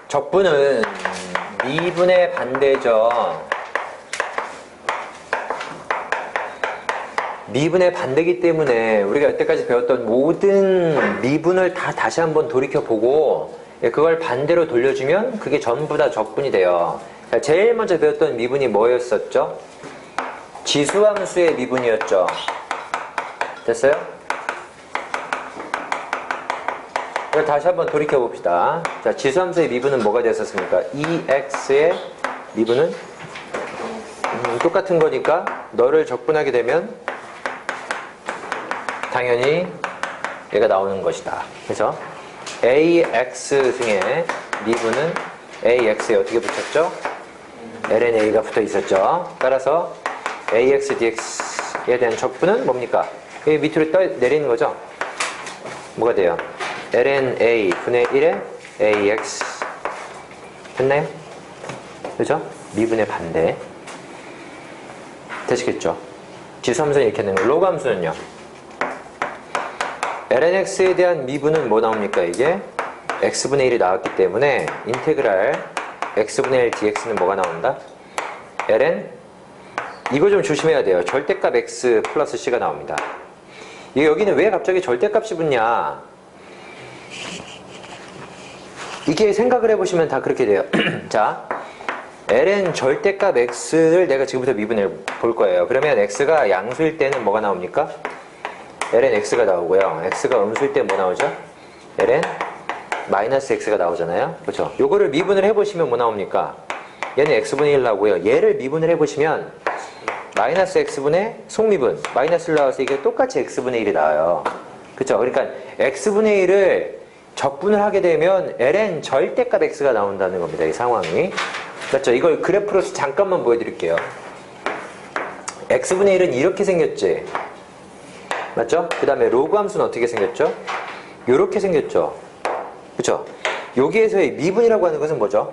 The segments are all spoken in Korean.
적분은 미분의 반대죠. 미분의 반대이기 때문에 우리가 여태까지 배웠던 모든 미분을 다 다시 한번 돌이켜보고 그걸 반대로 돌려주면 그게 전부 다 적분이 돼요. 제일 먼저 배웠던 미분이 뭐였었죠? 지수함수의 미분이었죠. 됐어요? 그걸 다시 한번 돌이켜봅시다. 자, 지수함수의 미분은 뭐가 됐었습니까? 2x의 미분은 똑같은 거니까 너를 적분하게 되면 당연히 얘가 나오는 것이다. 그래서 ax 중에 미분은 ax에 어떻게 붙였죠? ln a가 붙어 있었죠. 따라서 ax dx에 대한 적분은 뭡니까? 여기 밑으로 내리는 거죠. 뭐가 돼요? ln a 분의 1에 ax 됐나요? 그죠? 미분의 반대 되시겠죠? 지수함수는 이렇게 되는 거예요. 로그 함수는요? lnx에 대한 미분은 뭐 나옵니까? 이게 x분의 1이 나왔기 때문에 인테그랄 x분의 1 dx는 뭐가 나온다? ln 이거 좀 조심해야 돼요. 절대값 x 플러스 c가 나옵니다. 여기는 왜 갑자기 절대값이 붙냐? 이게 생각을 해보시면 다 그렇게 돼요. 자, ln 절대값 x를 내가 지금부터 미분해 볼 거예요. 그러면 x가 양수일 때는 뭐가 나옵니까? ln x가 나오고요. x가 음수일 때 뭐 나오죠? ln 마이너스 x가 나오잖아요. 그렇죠? 요거를 미분을 해보시면 뭐 나옵니까? 얘는 x분의 1 나오고요. 얘를 미분을 해보시면 마이너스 x분의 속미분 마이너스를 나와서 이게 똑같이 x분의 1이 나와요. 그렇죠? 그러니까 x분의 1을 적분을 하게 되면 ln 절대값 x가 나온다는 겁니다. 이 상황이. 맞죠? 이걸 그래프로서 잠깐만 보여드릴게요. x분의 1은 이렇게 생겼지. 맞죠? 그 다음에 로그 함수는 어떻게 생겼죠? 요렇게 생겼죠. 그쵸? 여기에서의 미분이라고 하는 것은 뭐죠?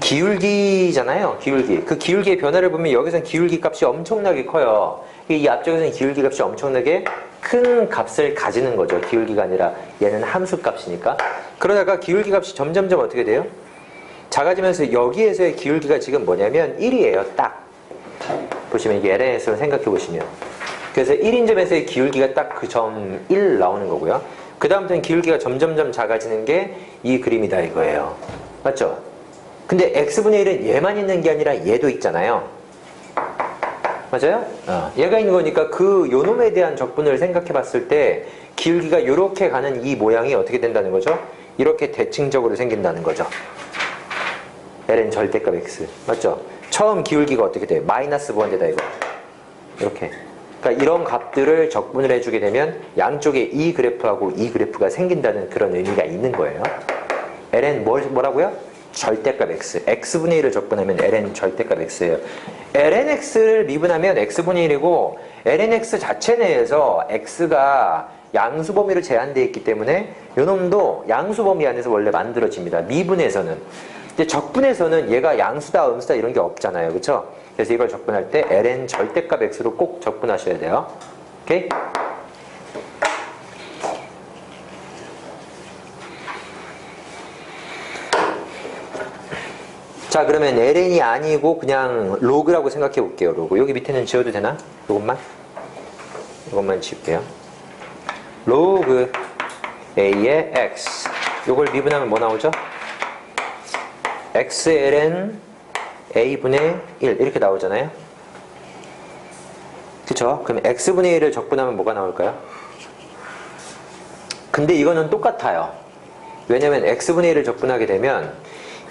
기울기잖아요. 기울기. 그 기울기의 변화를 보면 여기서는 기울기 값이 엄청나게 커요. 이 앞쪽에서는 기울기 값이 엄청나게 큰 값을 가지는 거죠. 기울기가 아니라 얘는 함수 값이니까. 그러다가 기울기 값이 점점점 어떻게 돼요? 작아지면서 여기에서의 기울기가 지금 뭐냐면 1이에요. 딱. 보시면 이게 lnx를 생각해 보시면. 그래서 1인점에서의 기울기가 딱 그 점 1 나오는 거고요. 그 다음부터는 기울기가 점점점 작아지는 게 이 그림이다 이거예요. 맞죠? 근데 x분의 1은 얘만 있는 게 아니라 얘도 있잖아요. 맞아요? 얘가 있는 거니까 그 요놈에 대한 적분을 생각해 봤을 때 기울기가 이렇게 가는 이 모양이 어떻게 된다는 거죠? 이렇게 대칭적으로 생긴다는 거죠. ln 절대값 x. 맞죠? 처음 기울기가 어떻게 돼요? 마이너스 무한대다 이거. 이렇게. 그러니까 이런 값들을 적분을 해주게 되면 양쪽에 이 그래프하고 이 그래프가 생긴다는 그런 의미가 있는 거예요. ln 뭐라고요? 절대값 x. x분의 1을 적분하면 ln 절대값 x예요. ln x를 미분하면 x분의 1이고 ln x 자체 내에서 x가 양수 범위로 제한되어 있기 때문에 요놈도 양수 범위 안에서 원래 만들어집니다. 미분에서는. 근데 적분에서는 얘가 양수다 음수다 이런 게 없잖아요. 그렇죠? 그래서 이걸 적분할 때 ln 절대값 x로 꼭 적분하셔야 돼요. 오케이? 자, 그러면 ln이 아니고 그냥 로그라고 생각해 볼게요. 로그. 여기 밑에는 지워도 되나? 요것만 지울게요. 로그 a의 x. 요걸 미분하면 뭐 나오죠? x ln a분의 1 이렇게 나오잖아요. 그쵸? 그럼 x분의 1을 적분하면 뭐가 나올까요? 근데 이거는 똑같아요. 왜냐면 x분의 1을 적분하게 되면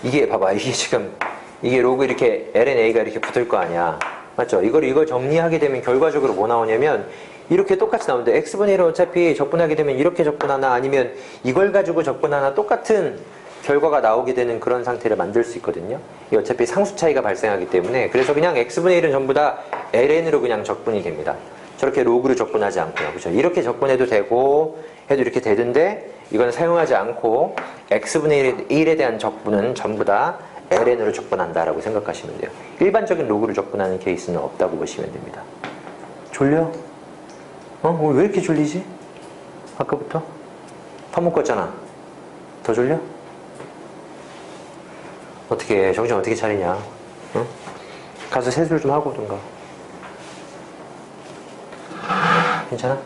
이게 봐봐. 이게 지금 이게 로그 이렇게 ln a가 이렇게 붙을 거 아니야. 맞죠? 이걸 정리하게 되면 결과적으로 뭐 나오냐면 이렇게 똑같이 나오는데 x분의 1은 어차피 적분하게 되면 이렇게 적분하나 아니면 이걸 가지고 적분하나 똑같은 결과가 나오게 되는 그런 상태를 만들 수 있거든요. 이 어차피 상수 차이가 발생하기 때문에 그래서 그냥 x분의 1은 전부 다 ln으로 그냥 적분이 됩니다. 저렇게 로그로 적분하지 않고요. 그렇죠? 이렇게 적분해도 되고 해도 이렇게 되는데 이건 사용하지 않고 x분의 1에 대한 적분은 전부 다 ln으로 적분한다라고 생각하시면 돼요. 일반적인 로그로 적분하는 케이스는 없다고 보시면 됩니다. 졸려? 오늘 왜 이렇게 졸리지? 아까부터? 밥 먹고 왔잖아. 더 졸려? 어떻게 해? 정신 어떻게 차리냐? 응? 가서 세수를 좀 하고 오든가. 괜찮아?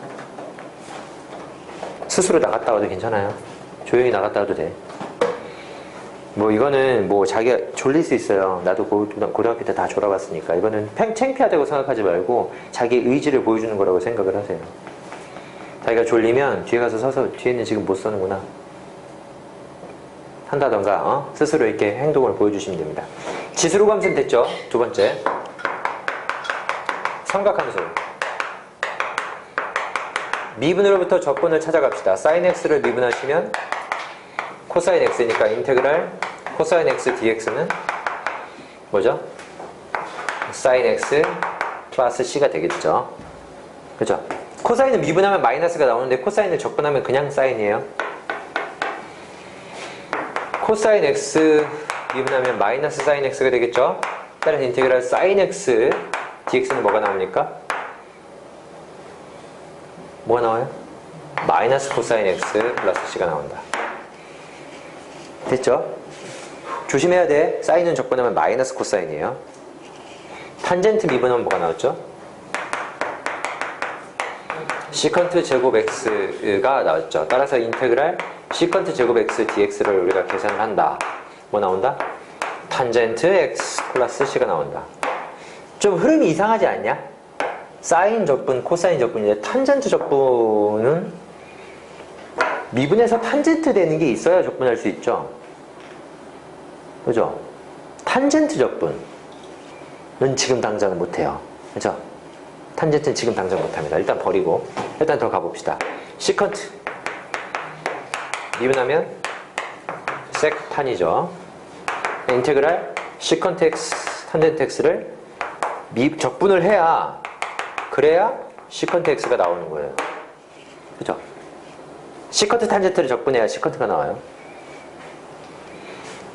스스로 나갔다 와도 괜찮아요. 조용히 나갔다 와도 돼. 뭐 이거는 뭐 자기가 졸릴 수 있어요. 나도 고등학교 때 다 졸아봤으니까. 이거는 창피하다고 생각하지 말고 자기 의지를 보여주는 거라고 생각을 하세요. 자기가 졸리면 뒤에 가서 서서 뒤에는 지금 못 서는구나 한다던가 스스로 이렇게 행동을 보여주시면 됩니다. 지수로 감수는 됐죠? 두 번째 삼각함수. 미분으로부터 적분을 찾아갑시다. sin x를 미분하시면 코사인 x니까 인테그랄 코사인 x dx는 뭐죠? sin x 플러스 c가 되겠죠. 그죠? 코사인은 미분하면 마이너스가 나오는데 코사인을 적분하면 그냥 사인이에요. 코사인 x 미분하면 마이너스 사인 x가 되겠죠. 따라서 인테그랄 sin x dx는 뭐가 나옵니까? 뭐가 나와요? 마이너스 코사인 x 플러스 c가 나온다. 됐죠? 조심해야 돼. 사인은 적분하면 마이너스 코사인이에요. 탄젠트 미분하면 뭐가 나왔죠? 시컨트 제곱 x가 나왔죠. 따라서 인테그랄 시컨트 제곱 x dx를 우리가 계산을 한다. 뭐 나온다? 탄젠트 x 플러스 c가 나온다. 좀 흐름이 이상하지 않냐? 사인 적분, 코사인 적분인데 탄젠트 적분은 미분에서 탄젠트 되는 게 있어야 적분할 수 있죠. 그죠? 탄젠트 적분은 지금 당장은 못해요. 그죠? 탄젠트는 지금 당장 못합니다. 일단 버리고 일단 더 가봅시다. 시컨트 미분하면 섹탄이죠. 인테그랄 시컨트 x 탄젠트 x를 적분을 해야 그래야 시컨트 x가 나오는 거예요. 그죠? 시컨트 탄젠트를 적분해야 시컨트가 나와요.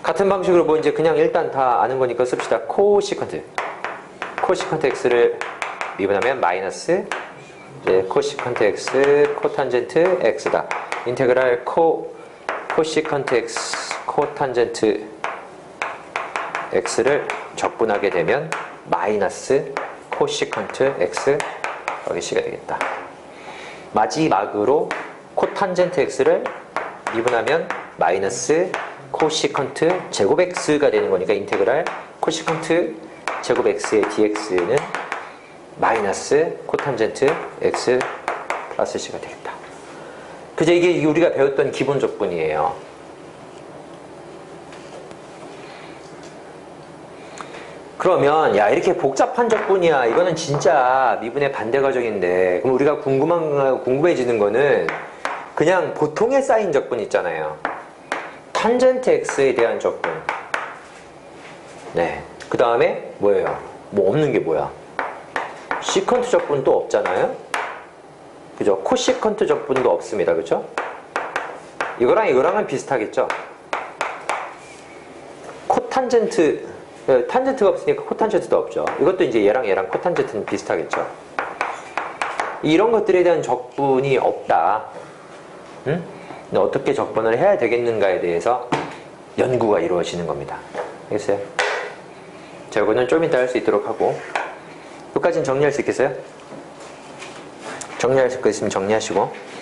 같은 방식으로 뭐 이제 그냥 일단 다 아는 거니까 씁시다. 코시컨트 x를 미분하면 마이너스 이제 코시컨트 x 코탄젠트 x다. 인테그랄 코시컨트 x 코탄젠트 x를 적분하게 되면 마이너스 코시컨트 x 여기 c가 되겠다. 마지막으로 코탄젠트 x를 미분하면 마이너스 코시컨트 제곱 x가 되는 거니까 인테그랄 코시컨트 제곱 x의 dx는 마이너스 코탄젠트 x 플러스 c가 되겠다. 그죠? 이게 우리가 배웠던 기본 적분이에요. 그러면 야 이렇게 복잡한 적분이야. 이거는 진짜 미분의 반대 과정인데 그럼 우리가 궁금해지는 거는 그냥 보통의 사인 적분 있잖아요. 탄젠트 x에 대한 적분. 네. 그 다음에 뭐예요? 뭐 없는 게 뭐야? 시컨트 적분도 없잖아요. 그죠? 코시컨트 적분도 없습니다. 그죠? 이거랑은 비슷하겠죠? 탄젠트가 없으니까 코탄젠트도 없죠. 이것도 이제 얘랑 코탄젠트는 비슷하겠죠. 이런 것들에 대한 적분이 없다. 응? 어떻게 적분을 해야 되겠는가에 대해서 연구가 이루어지는 겁니다. 알겠어요? 자, 이거는 좀 이따 할 수 있도록 하고 여기까지는 정리할 수 있겠어요? 정리할 수 있으면 정리하시고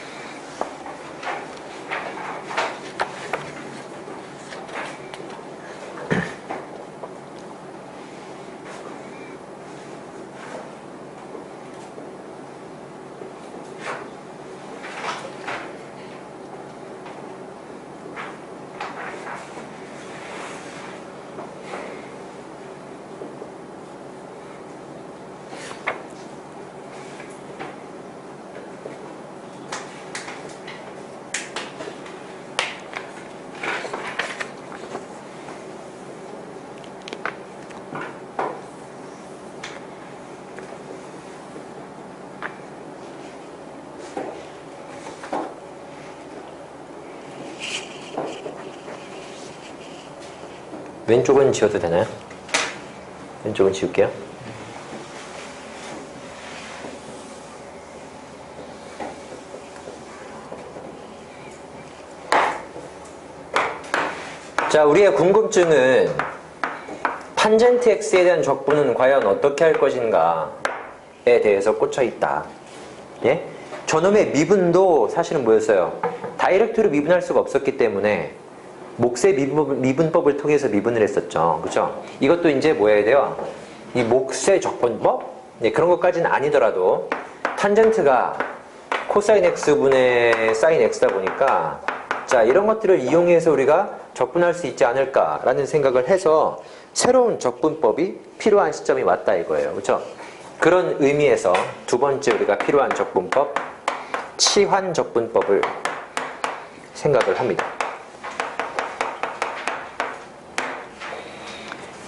왼쪽은 지워도 되나요? 왼쪽은 지울게요. 자, 우리의 궁금증은 탄젠트 x에 대한 적분은 과연 어떻게 할 것인가에 대해서 꽂혀 있다. 예? 저놈의 미분도 사실은 뭐였어요? 다이렉트로 미분할 수가 없었기 때문에 몫의 미분법을 통해서 미분을 했었죠. 그렇죠? 이것도 이제 뭐 해야 돼요? 이 몫의 적분법? 네, 그런 것까지는 아니더라도 탄젠트가 코사인 x분의 사인 x다 보니까 자, 이런 것들을 이용해서 우리가 적분할 수 있지 않을까라는 생각을 해서 새로운 적분법이 필요한 시점이 왔다 이거예요. 그렇죠? 그런 의미에서 두 번째 우리가 필요한 적분법, 치환 적분법을 생각을 합니다.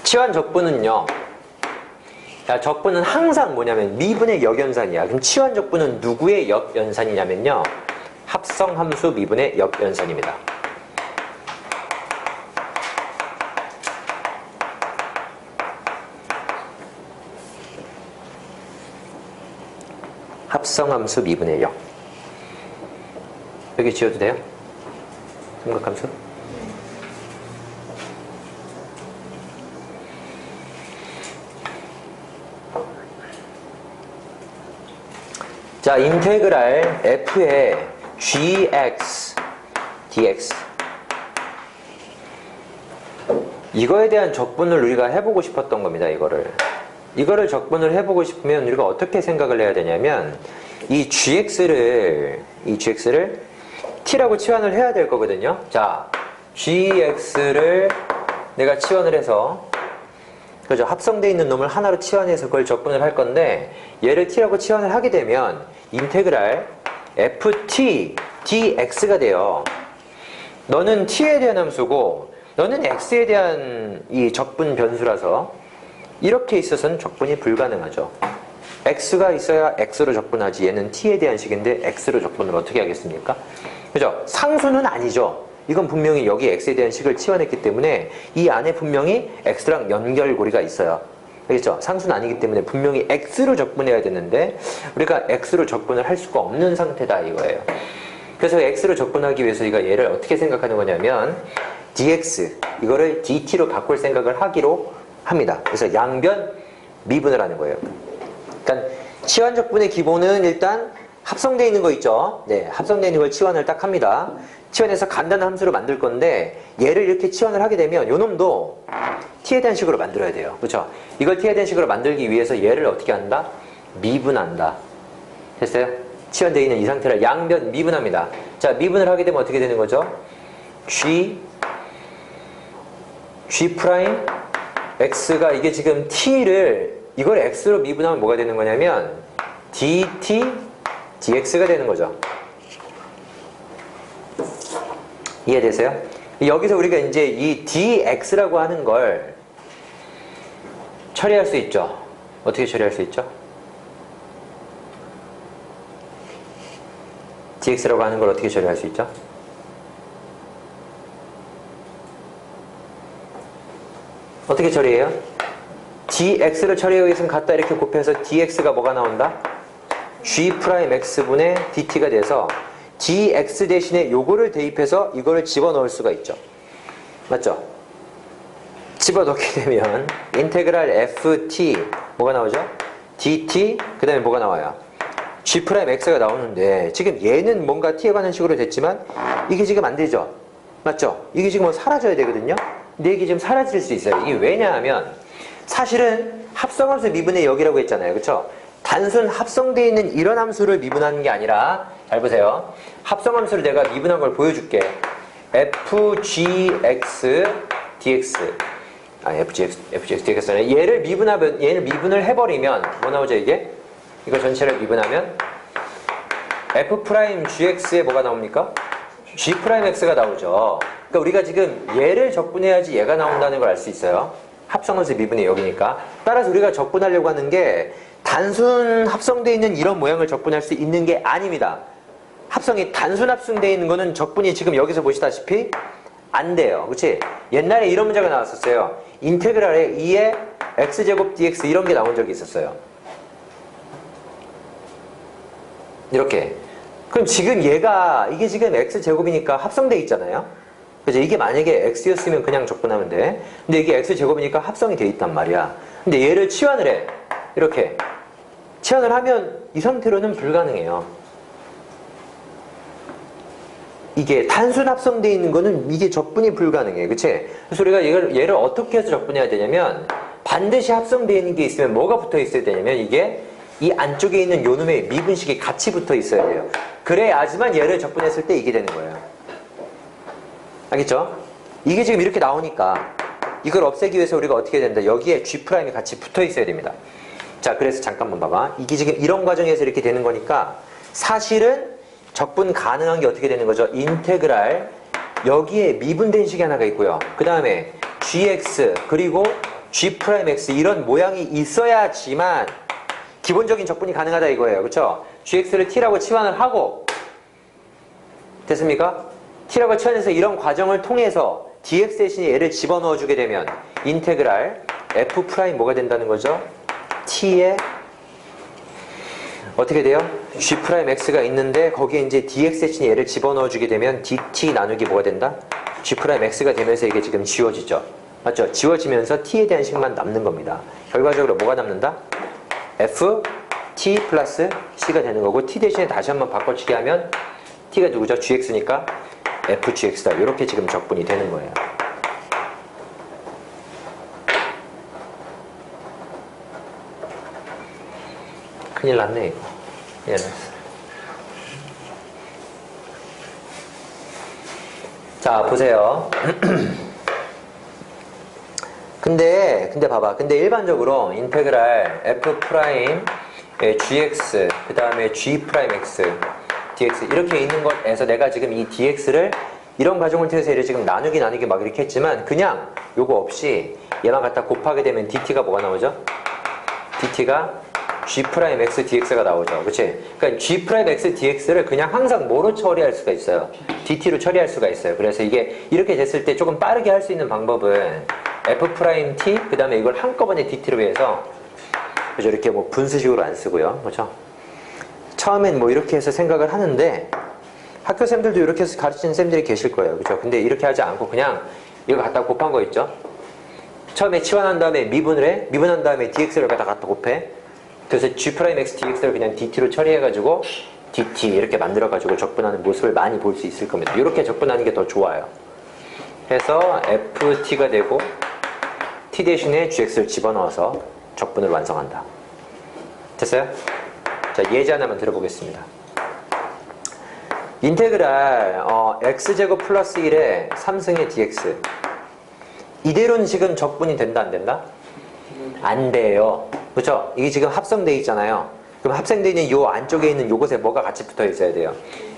치환 적분은요, 야, 적분은 항상 뭐냐면 미분의 역연산이야. 그럼 치환 적분은 누구의 역연산이냐면요, 합성함수 미분의 역연산입니다. 합성함수 미분의 역. 여기 지워도 돼요? 삼각함수? 자, 인테그랄 f의 gx, dx. 이거에 대한 적분을 우리가 해보고 싶었던 겁니다, 이거를 적분을 해보고 싶으면 우리가 어떻게 생각을 해야 되냐면, 이 gx를 t라고 치환을 해야 될 거거든요. 자, gx를 내가 치환을 해서, 그죠? 합성되어 있는 놈을 하나로 치환해서 그걸 적분을 할 건데, 얘를 t라고 치환을 하게 되면 인테그랄 ft dx가 돼요. 너는 t에 대한 함수고 너는 x에 대한 이 적분 변수라서 이렇게 있어서는 적분이 불가능하죠. x가 있어야 x로 적분하지. 얘는 t에 대한 식인데 x로 적분을 어떻게 하겠습니까? 그죠? 상수는 아니죠. 이건 분명히 여기 x에 대한 식을 치환했기 때문에 이 안에 분명히 x랑 연결고리가 있어요. 알겠죠? 상수는 아니기 때문에 분명히 x로 적분해야 되는데 우리가 x로 적분을 할 수가 없는 상태다 이거예요. 그래서 x로 적분하기 위해서 우리가 얘를 어떻게 생각하는 거냐면 dx, 이거를 dt로 바꿀 생각을 하기로 합니다. 그래서 양변 미분을 하는 거예요. 그러니까 치환 적분의 기본은 일단 합성되어 있는 거 있죠? 네, 합성되어 있는 걸 치환을 딱 합니다. 치환해서 간단한 함수로 만들 건데 얘를 이렇게 치환을 하게 되면 요놈도 t에 대한 식으로 만들어야 돼요. 그렇죠? 이걸 t에 대한 식으로 만들기 위해서 얘를 어떻게 한다? 미분한다. 됐어요? 치환되어 있는 이 상태를 양변 미분합니다. 자, 미분을 하게 되면 어떻게 되는 거죠? g 프라임 x가 이게 지금 t를 이걸 x로 미분하면 뭐가 되는 거냐면 dt dx가 되는 거죠. 이해되세요? 여기서 우리가 이제 이 dx라고 하는 걸 처리할 수 있죠. 어떻게 처리할 수 있죠? dx라고 하는 걸 어떻게 처리할 수 있죠? 어떻게 처리해요? dx를 처리하기 위해서는 갖다 이렇게 곱해서 dx가 뭐가 나온다? g'x분의 dt가 돼서 dx 대신에 요거를 대입해서 이거를 집어넣을 수가 있죠. 맞죠? 집어넣게 되면 인테그랄 ft 뭐가 나오죠? dt 그 다음에 뭐가 나와요? g'x가 나오는데 지금 얘는 뭔가 t에 관한 식으로 됐지만 이게 지금 안 되죠? 맞죠? 이게 지금 뭐 사라져야 되거든요? 근데 이게 지금 사라질 수 있어요. 이게 왜냐하면 사실은 합성함수 미분의 역이라고 했잖아요. 그쵸? 단순 합성되어 있는 이런 함수를 미분하는 게 아니라 잘 보세요. 합성함수를 내가 미분한 걸 보여줄게. fgx dx fgx dx는 얘를 미분을 해버리면 뭐 나오죠 이게? 이거 전체를 미분하면 f'gx에 뭐가 나옵니까? g'x가 나오죠. 그러니까 우리가 지금 얘를 적분해야지 얘가 나온다는 걸 알 수 있어요. 합성함수 미분의 역이니까. 따라서 우리가 적분하려고 하는 게 단순 합성되어 있는 이런 모양을 적분할 수 있는 게 아닙니다. 단순 합성되어 있는 거는 적분이 지금 여기서 보시다시피 안 돼요. 그치? 옛날에 이런 문제가 나왔었어요. 인테그랄에 2의 x제곱 dx 이런 게 나온 적이 있었어요. 이렇게. 그럼 지금 이게 지금 x제곱이니까 합성되어 있잖아요. 그죠? 이게 만약에 x였으면 그냥 적분하면 돼. 근데 이게 x제곱이니까 합성이 돼 있단 말이야. 근데 얘를 치환을 해. 이렇게. 치환을 하면 이 상태로는 불가능해요. 이게 단순 합성되어 있는 거는 이게 적분이 불가능해. 그치? 그래서 우리가 얘를 어떻게 해서 적분해야 되냐면 반드시 합성되어 있는 게 있으면 뭐가 붙어 있어야 되냐면 이게 이 안쪽에 있는 요놈의 미분식이 같이 붙어 있어야 돼요. 그래야지만 얘를 적분했을 때 이게 되는 거예요. 알겠죠? 이게 지금 이렇게 나오니까 이걸 없애기 위해서 우리가 어떻게 해야 된다? 여기에 G'이 같이 붙어 있어야 됩니다. 자, 그래서 잠깐만 봐봐. 이게 지금 이런 과정에서 이렇게 되는 거니까 사실은 적분 가능한 게 어떻게 되는 거죠? 인테그랄 여기에 미분된 식이 하나가 있고요. 그 다음에 gx 그리고 g'x 이런 모양이 있어야지만 기본적인 적분이 가능하다 이거예요. 그렇죠? gx를 t라고 치환을 하고 됐습니까? t라고 치환해서 이런 과정을 통해서 dx 대신에 얘를 집어넣어 주게 되면 인테그랄 f' 뭐가 된다는 거죠? t의 어떻게 돼요? g'x가 있는데 거기에 이제 dx 대신에 얘를 집어넣어 주게 되면 dt 나누기 뭐가 된다? g'x가 되면서 이게 지금 지워지죠. 맞죠? 지워지면서 t에 대한 식만 남는 겁니다. 결과적으로 뭐가 남는다? f t 플러스 c가 되는 거고 t 대신에 다시 한번 바꿔치기 하면 t가 누구죠? gx니까 fgx다. 이렇게 지금 적분이 되는 거예요. 큰일 났네 이거. 얘는. 자 보세요. 근데 봐봐. 근데 일반적으로 인테그랄 f' gx 그 다음에 g'x dx 이렇게 있는 것에서 내가 지금 이 dx를 이런 과정을 통해서 얘를 지금 나누기 막 이렇게 했지만 그냥 요거 없이 얘만 갖다 곱하게 되면 dt가 뭐가 나오죠? dt가 g'x dx가 나오죠. 그치? 그러니까 g'x dx를 그냥 항상 뭐로 처리할 수가 있어요? dt로 처리할 수가 있어요. 그래서 이게 이렇게 됐을 때 조금 빠르게 할 수 있는 방법은 f't 그 다음에 이걸 한꺼번에 dt로 해서 그죠? 이렇게 뭐 분수식으로 안 쓰고요. 그렇죠? 처음엔 뭐 이렇게 해서 생각을 하는데 학교 쌤들도 이렇게 해서 가르치는 쌤들이 계실 거예요. 그죠? 근데 이렇게 하지 않고 그냥 이거 갖다 곱한 거 있죠? 처음에 치환한 다음에 미분을 해. 미분한 다음에 dx를 갖다 곱해. 그래서 g'x dx를 그냥 dt로 처리해가지고 dt 이렇게 만들어가지고 적분하는 모습을 많이 볼 수 있을 겁니다. 이렇게 적분하는 게 더 좋아요. 해서 ft가 되고 t 대신에 gx를 집어넣어서 적분을 완성한다. 됐어요? 자, 예제 하나만 들어보겠습니다. 인테그랄 x제곱 플러스 1에 3승의 dx 이대로는 지금 적분이 된다 안 된다? 안 돼요. 그렇죠? 이게 지금 합성되어 있잖아요. 그럼 합성되어 있는 요 안쪽에 있는 요것에 뭐가 같이 붙어 있어야 돼요?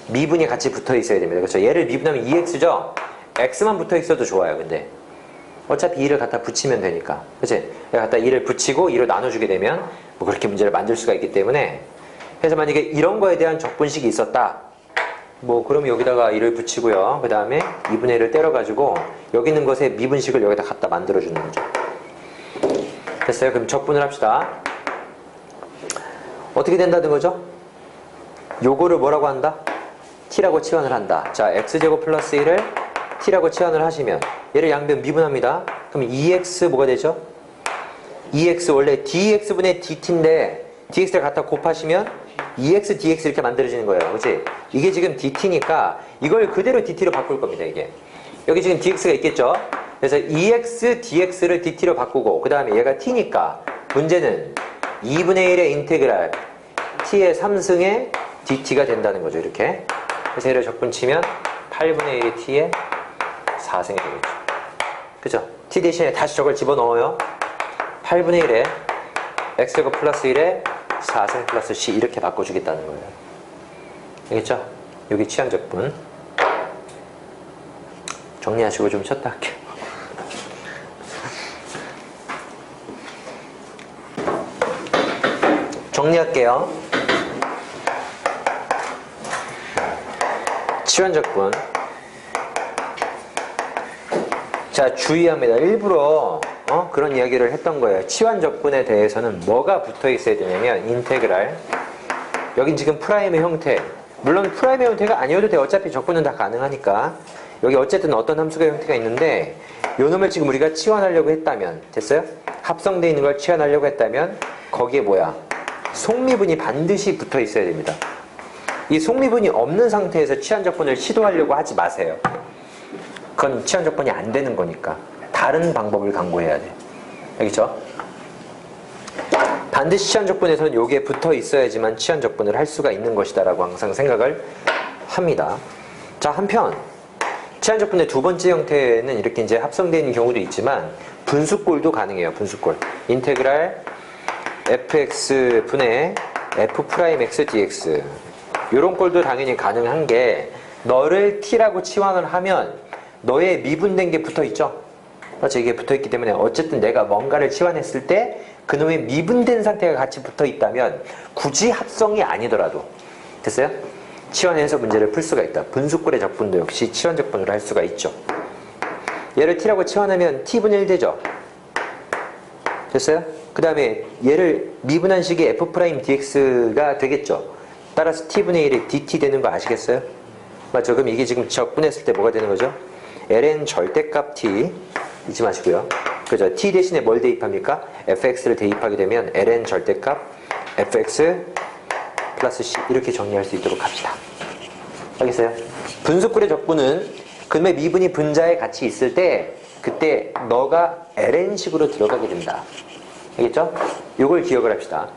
미분이 같이 붙어 있어야 됩니다. 그렇죠? 얘를 미분하면 2x죠? x만 붙어 있어도 좋아요. 근데 어차피 2를 갖다 붙이면 되니까. 그치? 갖다 2를 붙이고 2로 나눠주게 되면 뭐 그렇게 문제를 만들 수가 있기 때문에 그래서 만약에 이런 거에 대한 적분식이 있었다. 뭐 그럼 여기다가 2를 붙이고요. 그 다음에 2분의 1을 때려가지고 여기 있는 것에 미분식을 여기다 갖다 만들어주는 거죠. 됐어요? 그럼 적분을 합시다. 어떻게 된다는 거죠? 요거를 뭐라고 한다? t라고 치환을 한다. 자, x제곱 플러스 1을 t라고 치환을 하시면 얘를 양변 미분합니다. 그럼 2x 뭐가 되죠? 2x 원래 dx분의 dt인데 dx를 갖다 곱하시면 2x dx 이렇게 만들어지는 거예요. 그치? 이게 지금 dt니까 이걸 그대로 dt로 바꿀 겁니다. 이게 여기 지금 dx가 있겠죠? 그래서 2x dx를 dt로 바꾸고 그 다음에 얘가 t니까 문제는 2분의 1의 인테그랄 t의 3승의 dt가 된다는 거죠. 이렇게 그래서 얘를 적분치면 8분의 1이 t의 4승이 되겠죠. 그죠? t 대신에 다시 저걸 집어넣어요. 8분의 1에 x제곱 플러스 1에 4승 플러스 c 이렇게 바꿔주겠다는 거예요. 알겠죠? 여기 취향적분 정리하시고 좀 쉬었다 할게요. 정리할게요. 치환적분. 자, 주의합니다. 일부러 그런 이야기를 했던 거예요. 치환적분에 대해서는 뭐가 붙어 있어야 되냐면 인테그랄. 여긴 지금 프라임의 형태. 물론 프라임의 형태가 아니어도 돼. 어차피 적분은 다 가능하니까. 여기 어쨌든 어떤 함수가 형태가 있는데 요 놈을 지금 우리가 치환하려고 했다면 됐어요? 합성되어 있는 걸 치환하려고 했다면 거기에 뭐야? 속미분이 반드시 붙어 있어야 됩니다. 이 속미분이 없는 상태에서 치환적분을 시도하려고 하지 마세요. 그건 치환적분이 안 되는 거니까 다른 방법을 강구해야 돼. 알겠죠? 반드시 치환적분에서는 요게 붙어 있어야지만 치환적분을 할 수가 있는 것이다 라고 항상 생각을 합니다. 자, 한편 치환적분의 두 번째 형태는 이렇게 이제 합성되어 있는 경우도 있지만 분수꼴도 가능해요. 분수꼴. 인테그랄 fx 분의 f'x dx 요런 꼴도 당연히 가능한 게 너를 t라고 치환을 하면 너의 미분된 게 붙어 있죠? 그렇죠? 이게 붙어 있기 때문에 어쨌든 내가 뭔가를 치환했을 때 그놈의 미분된 상태가 같이 붙어 있다면 굳이 합성이 아니더라도 됐어요? 치환해서 문제를 풀 수가 있다. 분수꼴의 적분도 역시 치환 적분으로 할 수가 있죠. 얘를 t라고 치환하면 t분의 1 되죠? 됐어요? 그 다음에 얘를 미분한 식이 f'dx가 되겠죠? 따라서 t분의 1이 dt 되는 거 아시겠어요? 맞죠? 그럼 이게 지금 적분했을 때 뭐가 되는 거죠? ln 절대값 t 잊지 마시고요. 그죠? t 대신에 뭘 대입합니까? fx를 대입하게 되면 ln 절대값 fx 플러스 c 이렇게 정리할 수 있도록 합시다. 알겠어요? 분수꼴의 적분은 그놈의 미분이 분자에 같이 있을 때 그때 너가 ln식으로 들어가게 된다. 알겠죠? 요걸 기억을 합시다.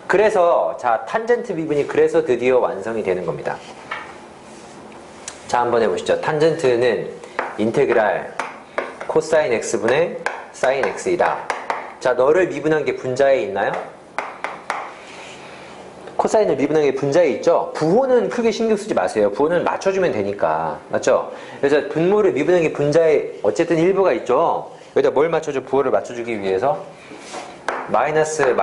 그래서 자 탄젠트 미분이 그래서 드디어 완성이 되는 겁니다. 자 한번 해보시죠. 탄젠트는 인테그랄 코사인 x분의 사인 x이다. 자 너를 미분한 게 분자에 있나요? 코사인을 미분한 게 분자에 있죠? 부호는 크게 신경 쓰지 마세요. 부호는 맞춰주면 되니까. 맞죠? 그래서 분모를 미분한 게 분자에 어쨌든 일부가 있죠? 여기다 뭘 맞춰줘? 부호를 맞춰주기 위해서 마이너스를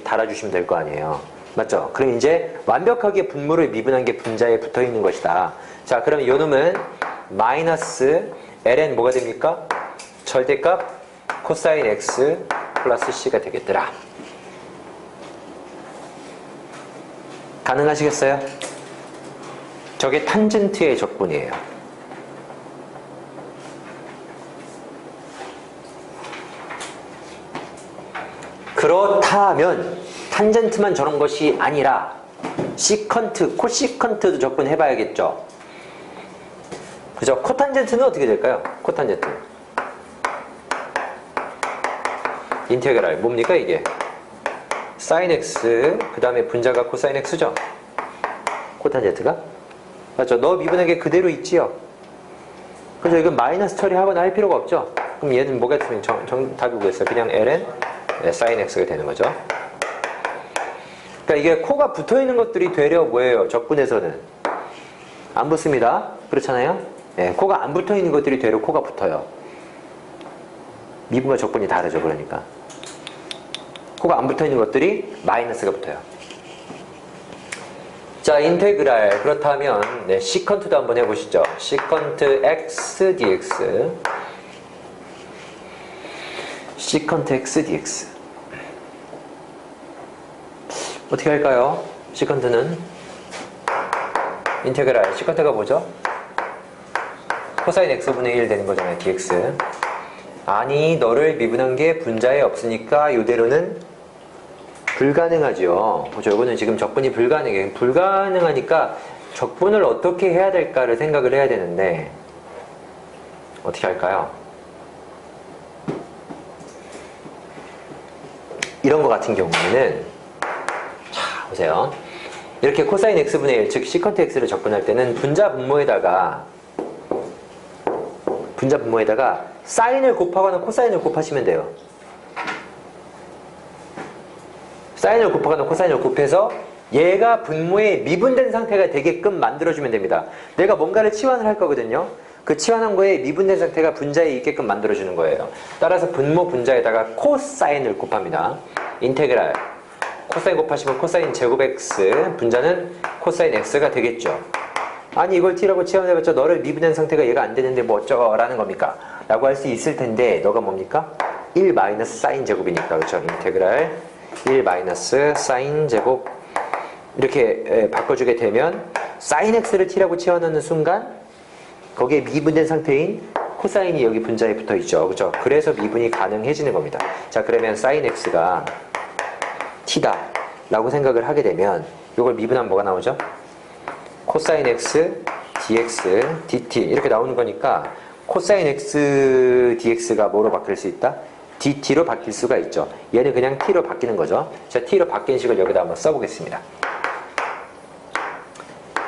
달아주시면 될 거 아니에요. 맞죠? 그럼 이제 완벽하게 분모를 미분한 게 분자에 붙어 있는 것이다. 자, 그럼 요 놈은 마이너스 ln 뭐가 됩니까? 절대값 코사인 x 플러스 c가 되겠더라. 가능하시겠어요? 저게 탄젠트의 적분이에요. 그렇다면 탄젠트만 저런 것이 아니라 시컨트, 코시컨트도 적분해봐야겠죠. 그죠? 코탄젠트는 어떻게 될까요? 코탄젠트 인테그랄 뭡니까 이게? 사인 x 그 다음에 분자가 코사인 x죠? 코탄젠트가? 맞죠? 너 미분하게 그대로 있지요? 그죠? 이건 마이너스 처리하거나 할 필요가 없죠? 그럼 얘는 뭐가 있으면 답이 뭐겠어요? 그냥 ln 사인 x가 되는 거죠. 그러니까 이게 코가 붙어있는 것들이 되려 뭐예요? 적분에서는 안 붙습니다. 그렇잖아요? 네, 코가 안 붙어있는 것들이 되려 코가 붙어요. 미분과 적분이 다르죠. 그러니까 코가 안 붙어있는 것들이 마이너스가 붙어요. 자, 인테그랄 그렇다면 네, 시컨트도 한번 해보시죠. 시컨트 x dx 시컨트 x dx 어떻게 할까요? 시컨트는 인테그랄 시컨트가 뭐죠? 코사인 x분의 1 되는 거잖아요. dx 아니 너를 미분한 게 분자에 없으니까 이대로는 불가능하죠. 그죠? 이거는 지금 적분이 불가능해. 불가능하니까 적분을 어떻게 해야 될까를 생각을 해야 되는데 어떻게 할까요? 이런 거 같은 경우에는 자 보세요. 이렇게 코사인 x분의 1 즉 시컨트 x를 적분할 때는 분자 분모에다가 사인을 곱하거나 코사인을 곱하시면 돼요. 사인을 곱하거나 코사인을 곱해서 얘가 분모에 미분된 상태가 되게끔 만들어주면 됩니다. 내가 뭔가를 치환을 할 거거든요. 그 치환한 거에 미분된 상태가 분자에 있게끔 만들어주는 거예요. 따라서 분모 분자에다가 코사인을 곱합니다. 인테그랄 코사인 곱하시면 코사인 제곱 x 분자는 코사인 x가 되겠죠. 아니 이걸 t라고 치환해봤자 너를 미분된 상태가 얘가 안 되는데 뭐 어쩌라는 겁니까? 라고 할 수 있을 텐데 너가 뭡니까? 1 마이너스 사인 제곱이니까 그렇죠? 인테그랄 1 마이너스 사인 제곱 이렇게 바꿔주게 되면 사인 x를 t라고 치환하는 순간 거기에 미분된 상태인 코사인이 여기 분자에 붙어 있죠. 그죠? 그래서 미분이 가능해지는 겁니다. 자, 그러면 sin x가 t다 라고 생각을 하게 되면 이걸 미분하면 뭐가 나오죠? 코사인 x dx dt 이렇게 나오는 거니까 코사인 x dx가 뭐로 바뀔 수 있다? dt로 바뀔 수가 있죠. 얘는 그냥 t로 바뀌는 거죠. 자, t로 바뀐 식을 여기다 한번 써보겠습니다.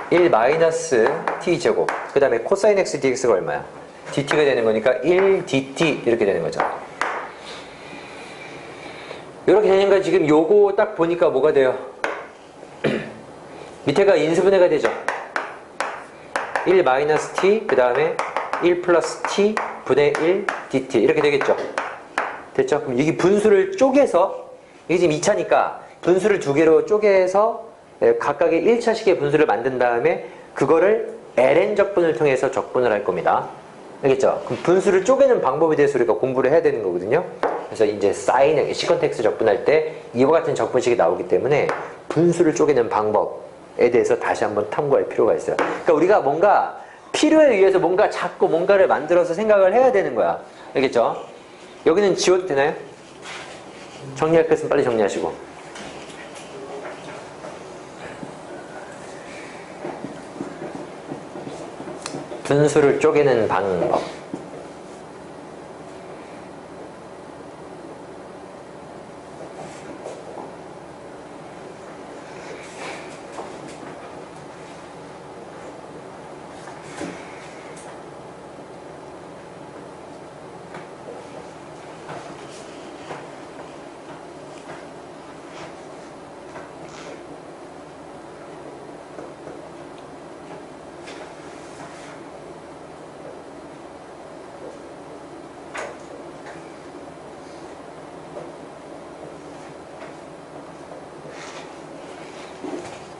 1 마이너스 t제곱 그 다음에 코사인 x dx가 얼마야? dt가 되는 거니까 1 dt 이렇게 되는 거죠. 이렇게 되니까 지금 요거 딱 보니까 뭐가 돼요? 밑에가 인수분해가 되죠. 1 마이너스 t 그 다음에 1 플러스 t 분의 1 dt 이렇게 되겠죠. 됐죠? 그럼 여기 분수를 쪼개서 이게 지금 2차니까 분수를 두 개로 쪼개서 각각의 1차식의 분수를 만든 다음에 그거를 ln 적분을 통해서 적분을 할 겁니다. 알겠죠? 그럼 분수를 쪼개는 방법에 대해서 우리가 공부를 해야 되는 거거든요. 그래서 이제 sin, 시컨트 x 적분할 때 이와 같은 적분식이 나오기 때문에 분수를 쪼개는 방법에 대해서 다시 한번 탐구할 필요가 있어요. 그러니까 우리가 뭔가 필요에 의해서 뭔가 자꾸 뭔가를 만들어서 생각을 해야 되는 거야. 알겠죠? 여기는 지워도 되나요? 정리할 것은 빨리 정리하시고. 분수를 쪼개는 방법.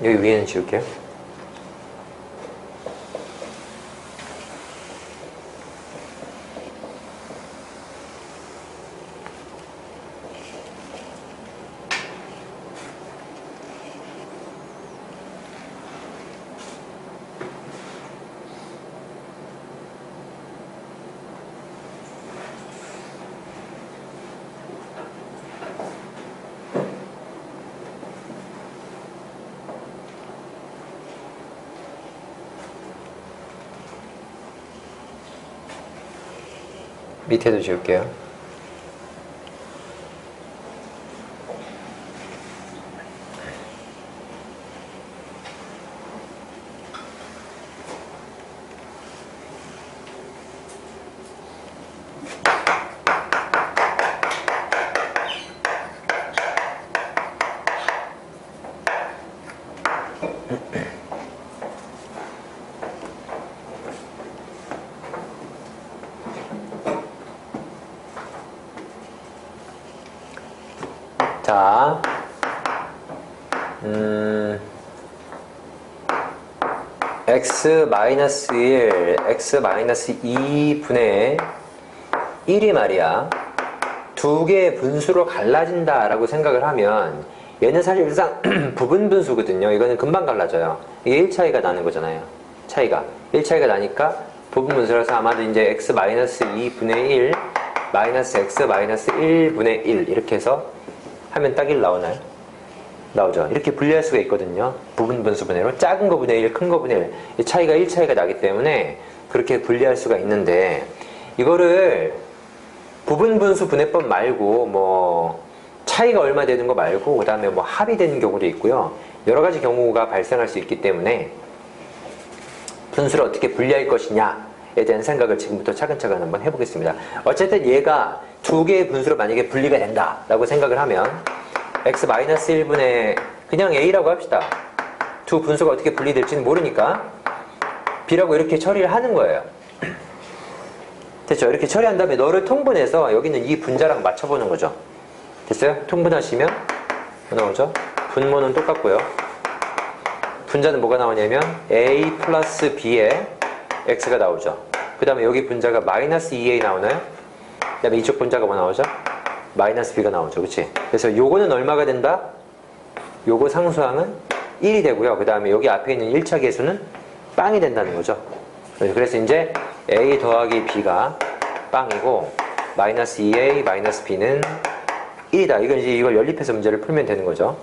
여기 위에는 지울게요. 밑에도 지울게요. 자, x-1, x-2분의 1이 말이야. 두 개의 분수로 갈라진다 라고 생각을 하면 얘는 사실상 부분 분수거든요. 이거는 금방 갈라져요. 이게 1차이가 나는 거잖아요. 차이가. 1차이가 나니까 부분 분수라서 아마도 이제 x-2분의 1 마이너스 x-1분의 1 이렇게 해서 하면 딱 1 나오나요? 나오죠. 이렇게 분리할 수가 있거든요. 부분 분수 분해로 작은 거 분의 1, 큰 거 분의 1 이 차이가 1차이가 나기 때문에 그렇게 분리할 수가 있는데 이거를 부분 분수 분해법 말고 뭐 차이가 얼마 되는 거 말고 그 다음에 뭐 합이 되는 경우도 있고요. 여러 가지 경우가 발생할 수 있기 때문에 분수를 어떻게 분리할 것이냐에 대한 생각을 지금부터 차근차근 한번 해보겠습니다. 어쨌든 얘가 두 개의 분수로 만약에 분리가 된다 라고 생각을 하면 x-1분의 그냥 a라고 합시다. 두 분수가 어떻게 분리될지는 모르니까 b라고 이렇게 처리를 하는 거예요. 됐죠? 이렇게 처리한 다음에 너를 통분해서 여기는 이 분자랑 맞춰보는 거죠. 됐어요? 통분하시면 뭐 나오죠? 분모는 똑같고요. 분자는 뭐가 나오냐면 a 플러스 b에 x가 나오죠. 그 다음에 여기 분자가 마이너스 2a 나오나요? 그 다음에 이쪽 분자가 뭐 나오죠? 마이너스 b가 나오죠. 그치? 그래서 요거는 얼마가 된다? 요거 상수항은 1이 되고요. 그 다음에 여기 앞에 있는 1차 계수는 빵이 된다는 거죠. 그래서 이제 A 더하기 B가 빵이고 마이너스 2A 마이너스 B는 1이다. 이건 이제 이걸 연립해서 문제를 풀면 되는 거죠.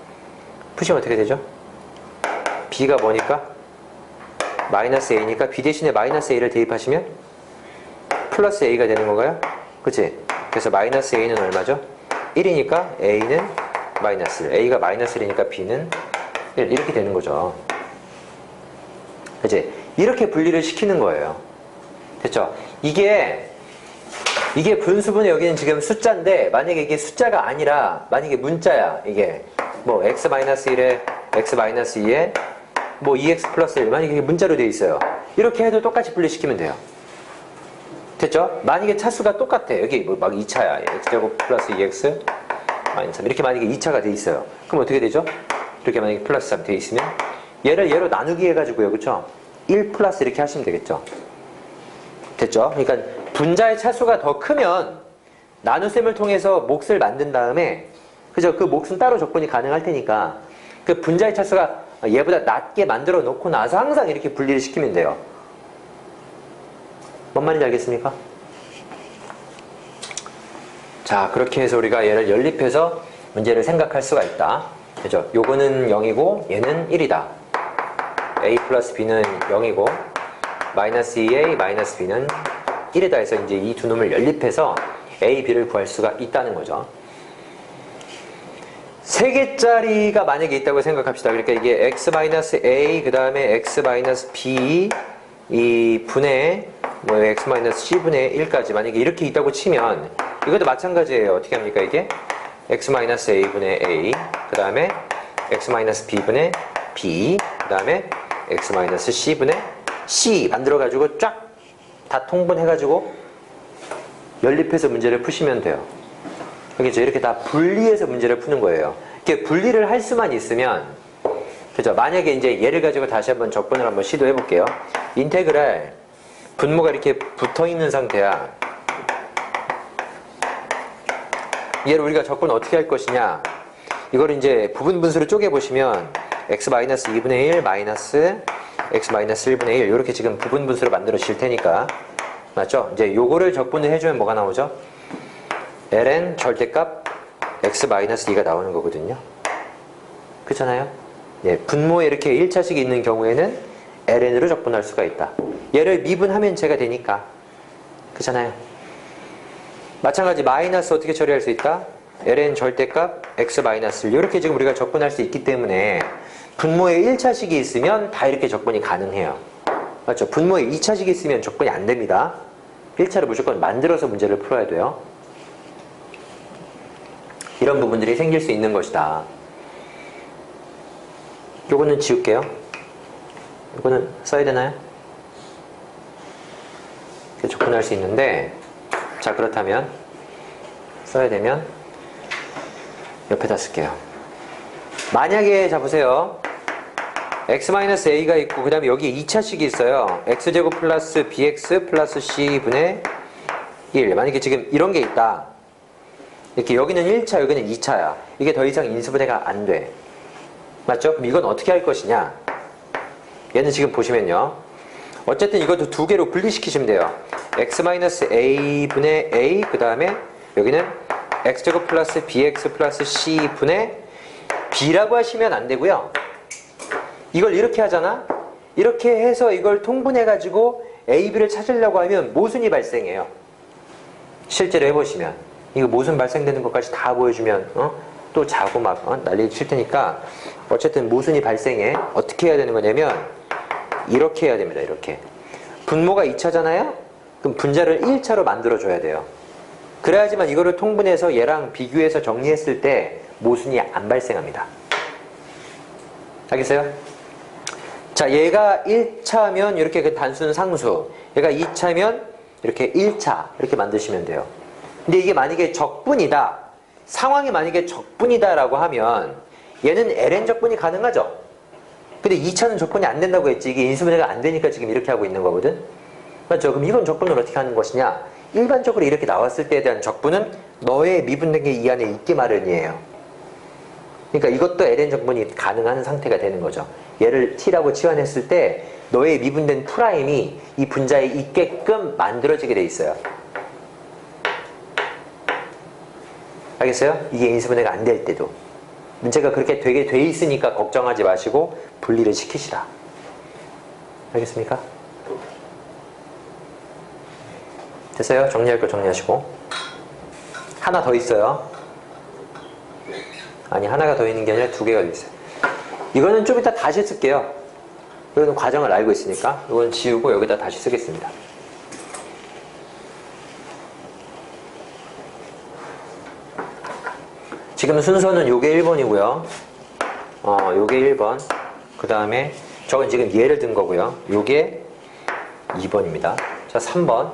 푸시면 어떻게 되죠? B가 뭐니까? 마이너스 A니까 B 대신에 마이너스 A를 대입하시면 플러스 A가 되는 건가요? 그치? 그래서 마이너스 A는 얼마죠? 1이니까 A는 마이너스 1. A가 마이너스 1이니까 B는 1. 이렇게 되는 거죠. 그치? 이렇게 분리를 시키는 거예요. 됐죠? 이게 분수분의 여기는 지금 숫자인데 만약에 이게 숫자가 아니라 만약에 문자야. 이게 뭐 x-1에 x-2에 뭐 2x 플러스 1 만약에 이게 문자로 되어 있어요. 이렇게 해도 똑같이 분리시키면 돼요. 됐죠? 만약에 차수가 똑같아. 여기 뭐 막 2차야. x제곱 플러스 2x 마이너스 3 이렇게 만약에 2차가 돼 있어요. 그럼 어떻게 되죠? 이렇게 만약에 플러스 3 돼 있으면 얘를 얘로 나누기 해가지고요. 그쵸? 1 플러스 이렇게 하시면 되겠죠? 됐죠? 그러니까 분자의 차수가 더 크면 나눗셈을 통해서 몫을 만든 다음에 그죠? 그 몫은 따로 적분이 가능할 테니까 그 분자의 차수가 얘보다 낮게 만들어 놓고 나서 항상 이렇게 분리를 시키면 돼요. 뭔 말인지 알겠습니까? 자, 그렇게 해서 우리가 얘를 연립해서 문제를 생각할 수가 있다. 그죠? 요거는 0이고 얘는 1이다. A 플러스 B는 0이고 마이너스 2A 마이너스 B는 1이다 해서 이제 이 두 놈을 연립해서 A, B를 구할 수가 있다는 거죠. 세 개짜리가 만약에 있다고 생각합시다. 그러니까 이게 x-a 그 다음에 x-b 이 분의 뭐 x-c분의 1까지 만약에 이렇게 있다고 치면 이것도 마찬가지예요. 어떻게 합니까 이게? x-a분의 a 그 다음에 x-b분의 b 그 다음에 x-c분의 c 만들어가지고 쫙 다 통분해가지고 연립해서 문제를 푸시면 돼요. 그렇죠? 이렇게 다 분리해서 문제를 푸는 거예요. 이렇게 분리를 할 수만 있으면, 그죠? 만약에 이제 얘를 가지고 다시 한번 적분을 한번 시도해 볼게요. 인테그랄, 분모가 이렇게 붙어 있는 상태야. 얘를 우리가 적분 어떻게 할 것이냐? 이걸 이제 부분 분수로 쪼개 보시면, x-2분의 1 마이너스 x-1분의 1 이렇게 지금 부분 분수로 만들어질 테니까. 맞죠? 이제 요거를 적분을 해주면 뭐가 나오죠? ln 절대값 x-2가 나오는 거거든요. 그렇잖아요? 예, 분모에 이렇게 1차식이 있는 경우에는 ln으로 적분할 수가 있다. 얘를 미분하면 제가 되니까. 그렇잖아요? 마찬가지 마이너스 어떻게 처리할 수 있다? ln 절대값 x-1 이렇게 지금 우리가 적분할 수 있기 때문에 분모에 1차식이 있으면 다 이렇게 적분이 가능해요. 맞죠? 분모에 2차식이 있으면 적분이 안 됩니다. 1차를 무조건 만들어서 문제를 풀어야 돼요. 이런 부분들이 생길 수 있는 것이다. 요거는 지울게요. 요거는 써야 되나요? 이렇게 접근할 수 있는데, 자, 그렇다면 써야 되면 옆에다 쓸게요. 만약에, 자, 보세요. x-a가 있고, 그 다음에 여기 2차식이 있어요. x제곱 플러스 bx 플러스 c분의 1. 만약에 지금 이런 게 있다. 이렇게 여기는 1차, 여기는 2차야. 이게 더 이상 인수분해가 안 돼. 맞죠? 그럼 이건 어떻게 할 것이냐? 얘는 지금 보시면요. 어쨌든 이것도 두 개로 분리시키시면 돼요. x-a분의 a, 그 다음에 여기는 x제곱 플러스 bx 플러스 c분의 b라고 하시면 안 되고요. 이걸 이렇게 하잖아? 이렇게 해서 이걸 통분해가지고 a, b를 찾으려고 하면 모순이 발생해요. 실제로 해보시면. 이거 모순 발생되는 것까지 다 보여주면 또 자고 막 난리 칠 테니까 어쨌든 모순이 발생해. 어떻게 해야 되는 거냐면 이렇게 해야 됩니다. 이렇게. 분모가 2차잖아요? 그럼 분자를 1차로 만들어줘야 돼요. 그래야지만 이거를 통분해서 얘랑 비교해서 정리했을 때 모순이 안 발생합니다. 알겠어요? 자, 얘가 1차면 이렇게 그 단순 상수, 얘가 2차면 이렇게 1차 이렇게 만드시면 돼요. 근데 이게 만약에 적분이다, 상황이 만약에 적분이다 라고 하면 얘는 ln 적분이 가능하죠. 근데 2차는 적분이 안 된다고 했지. 이게 인수분해가 안 되니까 지금 이렇게 하고 있는 거거든. 맞죠? 그럼 이건 적분을 어떻게 하는 것이냐? 일반적으로 이렇게 나왔을 때에 대한 적분은 너의 미분된 게 이 안에 있기 마련이에요. 그러니까 이것도 ln 정분이 가능한 상태가 되는 거죠. 얘를 t라고 치환했을 때 너의 미분된 프라임이 이 분자에 있게끔 만들어지게 돼 있어요. 알겠어요? 이게 인수분해가 안 될 때도. 문제가 그렇게 되게 돼 있으니까 걱정하지 마시고 분리를 시키시라. 알겠습니까? 됐어요? 정리할 거 정리하시고. 하나 더 있어요. 아니, 하나가 더 있는 게 아니라 두 개가 더 있어요. 이거는 좀 이따 다시 쓸게요. 이거는 과정을 알고 있으니까 이건 지우고 여기다 다시 쓰겠습니다. 지금 순서는 요게 1번이고요. 요게 1번. 그 다음에 저건 지금 얘를 든 거고요. 요게 2번입니다. 자, 3번.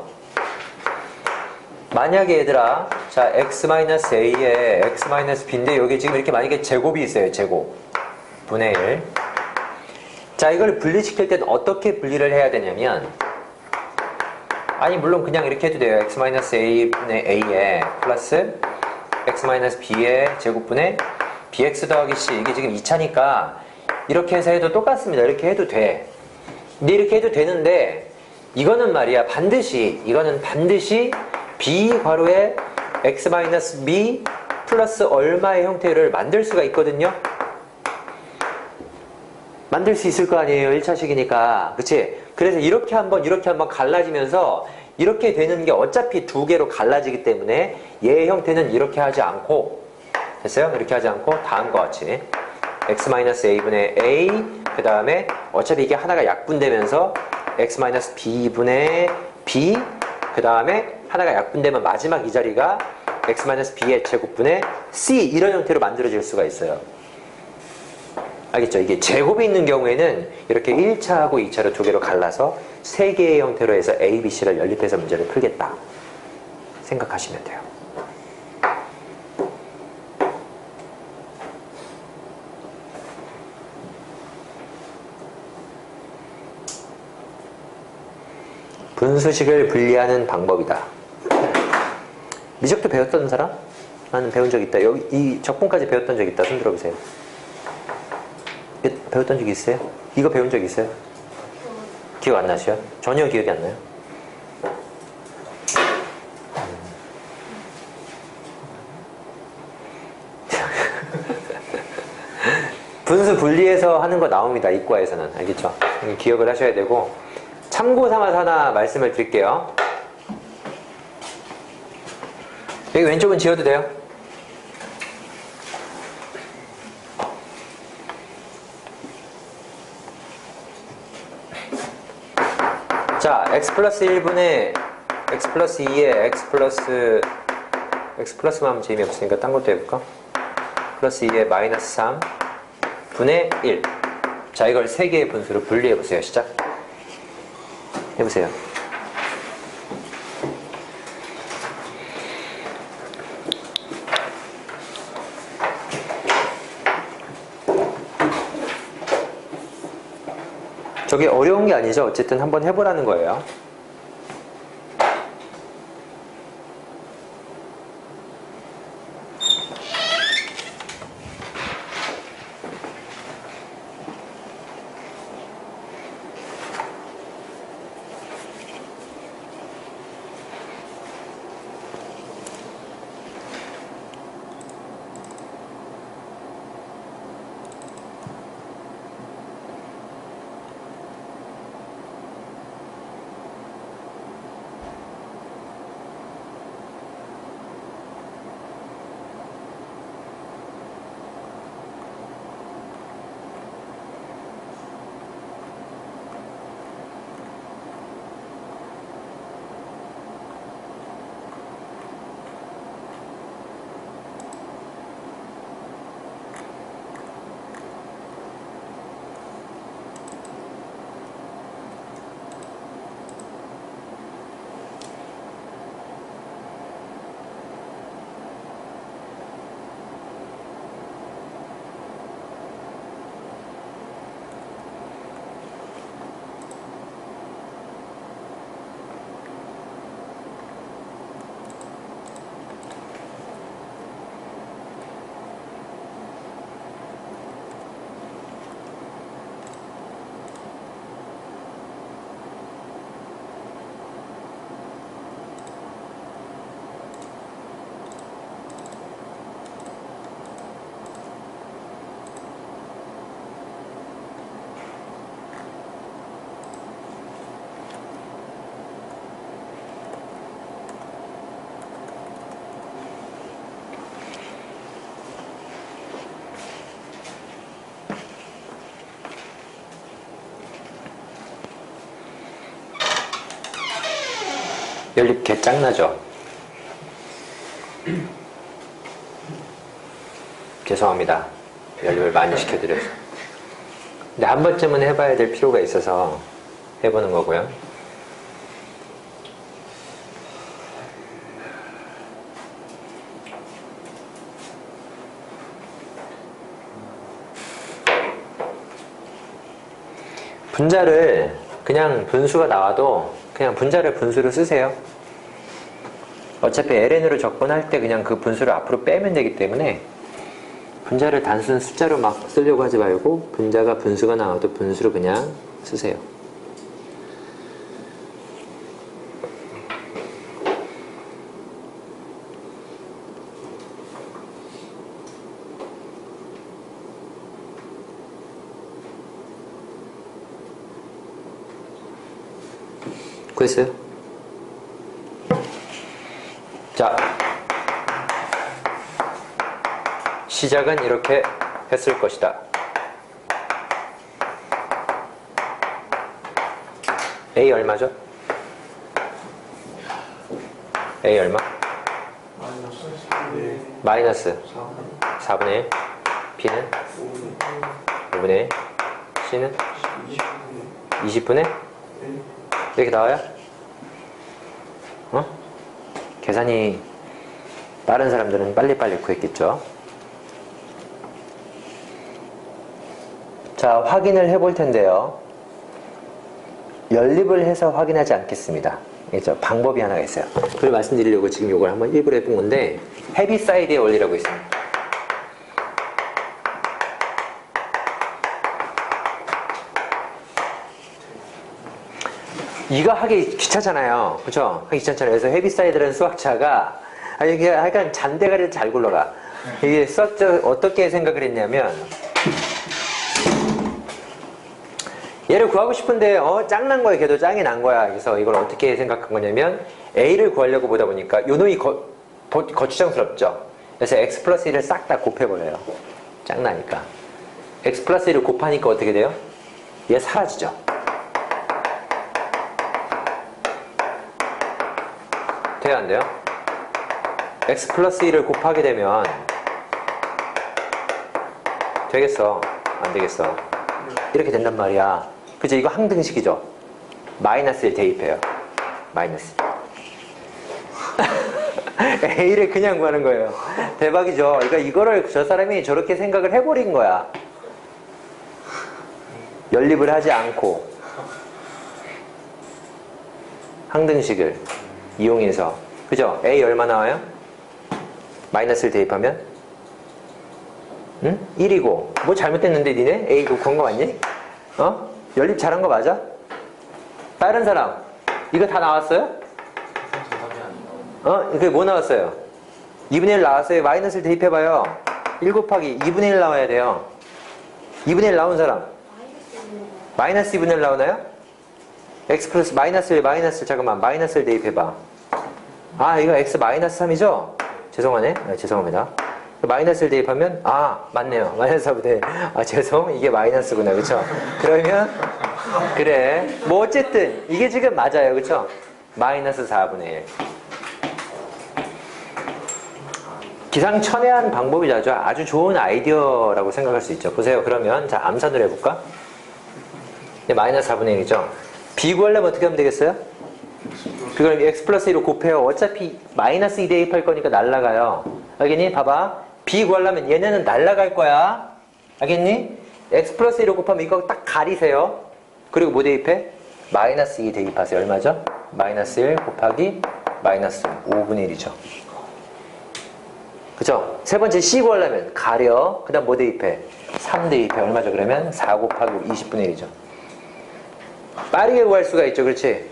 만약에 얘들아, 자, x-a에 x-b인데 여기 지금 이렇게 만약에 제곱이 있어요. 제곱. 분의 1. 자, 이걸 분리시킬 때는 어떻게 분리를 해야 되냐면, 아니, 물론 그냥 이렇게 해도 돼요. x-a분의 a에 플러스 x-b의 제곱분의 bx 더하기 c. 이게 지금 2차니까 이렇게 해서 해도 똑같습니다. 이렇게 해도 돼. 근데 이렇게 해도 되는데, 이거는 말이야, 이거는 반드시 b 괄호에 x-b 플러스 얼마의 형태를 만들 수가 있거든요. 만들 수 있을 거 아니에요. 1차식이니까. 그치? 그래서 이렇게 한번 갈라지면서 이렇게 되는 게 어차피 두 개로 갈라지기 때문에 얘의 형태는 이렇게 하지 않고, 됐어요? 이렇게 하지 않고 다음과 같이 x-a분의 a, 그 다음에 어차피 이게 하나가 약분되면서 x-b분의 b, 그 다음에 하나가 약분되면 마지막 이 자리가 x-b의 제곱분의 c, 이런 형태로 만들어질 수가 있어요. 알겠죠? 이게 제곱이 있는 경우에는 이렇게 1차하고 2차로 두 개로 갈라서 세 개의 형태로 해서 A, B, C를 연립해서 문제를 풀겠다 생각하시면 돼요. 분수식을 분리하는 방법이다. 미적도 배웠던 사람? 나는 배운 적 있다. 여기 이 적분까지 배웠던 적 있다. 손 들어보세요. 배웠던 적 있어요? 이거 배운 적 있어요? 기억 안 나시요? 전혀 기억이 안 나요? 분수 분리해서 하는 거 나옵니다. 이과에서는. 알겠죠? 기억을 하셔야 되고, 참고 삼아서 하나 말씀을 드릴게요. 여기 왼쪽은 지워도 돼요? 자, x 플러스 1분의 x 플러스 2에 x 플러스만 하면 재미없으니까 딴 것도 해볼까? 플러스 2에 마이너스 3 분의 1. 자, 이걸 세 개의 분수로 분리해보세요. 시작. 해보세요. 저게 어려운 게 아니죠. 어쨌든 한번 해보라는 거예요. 연립 개 짱나죠? 죄송합니다. 연립을 많이 시켜드려서. 근데 한 번쯤은 해봐야 될 필요가 있어서 해보는 거고요. 분자를 그냥 분수가 나와도 그냥 분자를 분수로 쓰세요. 어차피 ln으로 적분할 때 그냥 그 분수를 앞으로 빼면 되기 때문에 분자를 단순 숫자로 막 쓰려고 하지 말고 분자가 분수가 나와도 분수로 그냥 쓰세요. 구했어요? 자, 시작은 이렇게 했을 것이다. A 얼마죠? A 얼마? 마이너스 4분의 1. B는 5분의 1. C는 20분의 이렇게 나와요? 어? 계산이 빠른 사람들은 빨리빨리 구했겠죠. 자, 확인을 해볼 텐데요. 연립을 해서 확인하지 않겠습니다. 그렇죠? 방법이 하나가 있어요. 그걸 말씀드리려고 지금 이걸 한번 일부러 해본 건데, 헤비사이드의 원리라고 있습니다. 이거 하기 귀찮잖아요. 그렇죠? 하기 귀찮잖아요. 그래서 헤비사이드라는 수학자가 이게 약간 잔대가리를 잘 굴러가. 이게 수학자 어떻게 생각을 했냐면, 얘를 구하고 싶은데 짱난 거야. 걔도 짱이 난 거야. 그래서 이걸 어떻게 생각한 거냐면 A를 구하려고 보다 보니까 요 놈이 거추장스럽죠. 그래서 X 플러스 1을 싹 다 곱해버려요. 짱나니까. X 플러스 1을 곱하니까 어떻게 돼요? 얘 사라지죠. 돼요 안 돼요? X 플러스 1을 곱하게 되면 되겠어? 안 되겠어? 이렇게 된단 말이야. 그죠? 이거 항등식이죠? 마이너스 1 대입해요. 마이너스. A를 그냥 구하는 거예요. 대박이죠? 그러니까 이거를 저 사람이 저렇게 생각을 해버린 거야. 연립을 하지 않고 항등식을 이용해서. 그죠? A 얼마 나와요? 마이너스 1 대입하면? 응? 1이고. 뭐 잘못됐는데 니네? A 그건 거 맞니? 연립 잘한 거 맞아? 다른 사람 이거 다 나왔어요? 그게 뭐 나왔어요? 2분의 1 나왔어요. 마이너스를 대입해봐요. 1 곱하기 2분의 1 나와야 돼요. 2분의 1 나온 사람 마이너스 2분의 1 나오나요? x 플러스 마이너스 1 마이너스 잠깐만 마이너스를 대입해봐. 이거 x 마이너스 3이죠? 죄송하네. 죄송합니다. 마이너스를 대입하면 맞네요. 마이너스 4분의 1. 죄송. 이게 마이너스구나. 그쵸? 그러면 그래. 뭐 어쨌든 이게 지금 맞아요. 그쵸? 마이너스 4분의 1. 기상천외한 방법이죠. 아주 좋은 아이디어라고 생각할 수 있죠. 보세요. 그러면 자 암산을 해볼까? 마이너스 4분의 1이죠. B 구하려면 어떻게 하면 되겠어요? 그걸 x 플러스 1로 곱해요. 어차피 마이너스 2 대입할 거니까 날라가요. 알겠니? 봐봐. B 구하려면 얘네는 날라갈 거야. 알겠니? x 플러스 1로 곱하면 이거 딱 가리세요. 그리고 뭐 대입해? 마이너스 2 대입하세요. 얼마죠? 마이너스 1 곱하기 마이너스 5분의 1이죠. 그죠? 세 번째 C 구하려면 가려. 그 다음 뭐 대입해? 3 대입해. 얼마죠? 그러면 4 곱하기 20분의 1이죠. 빠르게 구할 수가 있죠. 그렇지?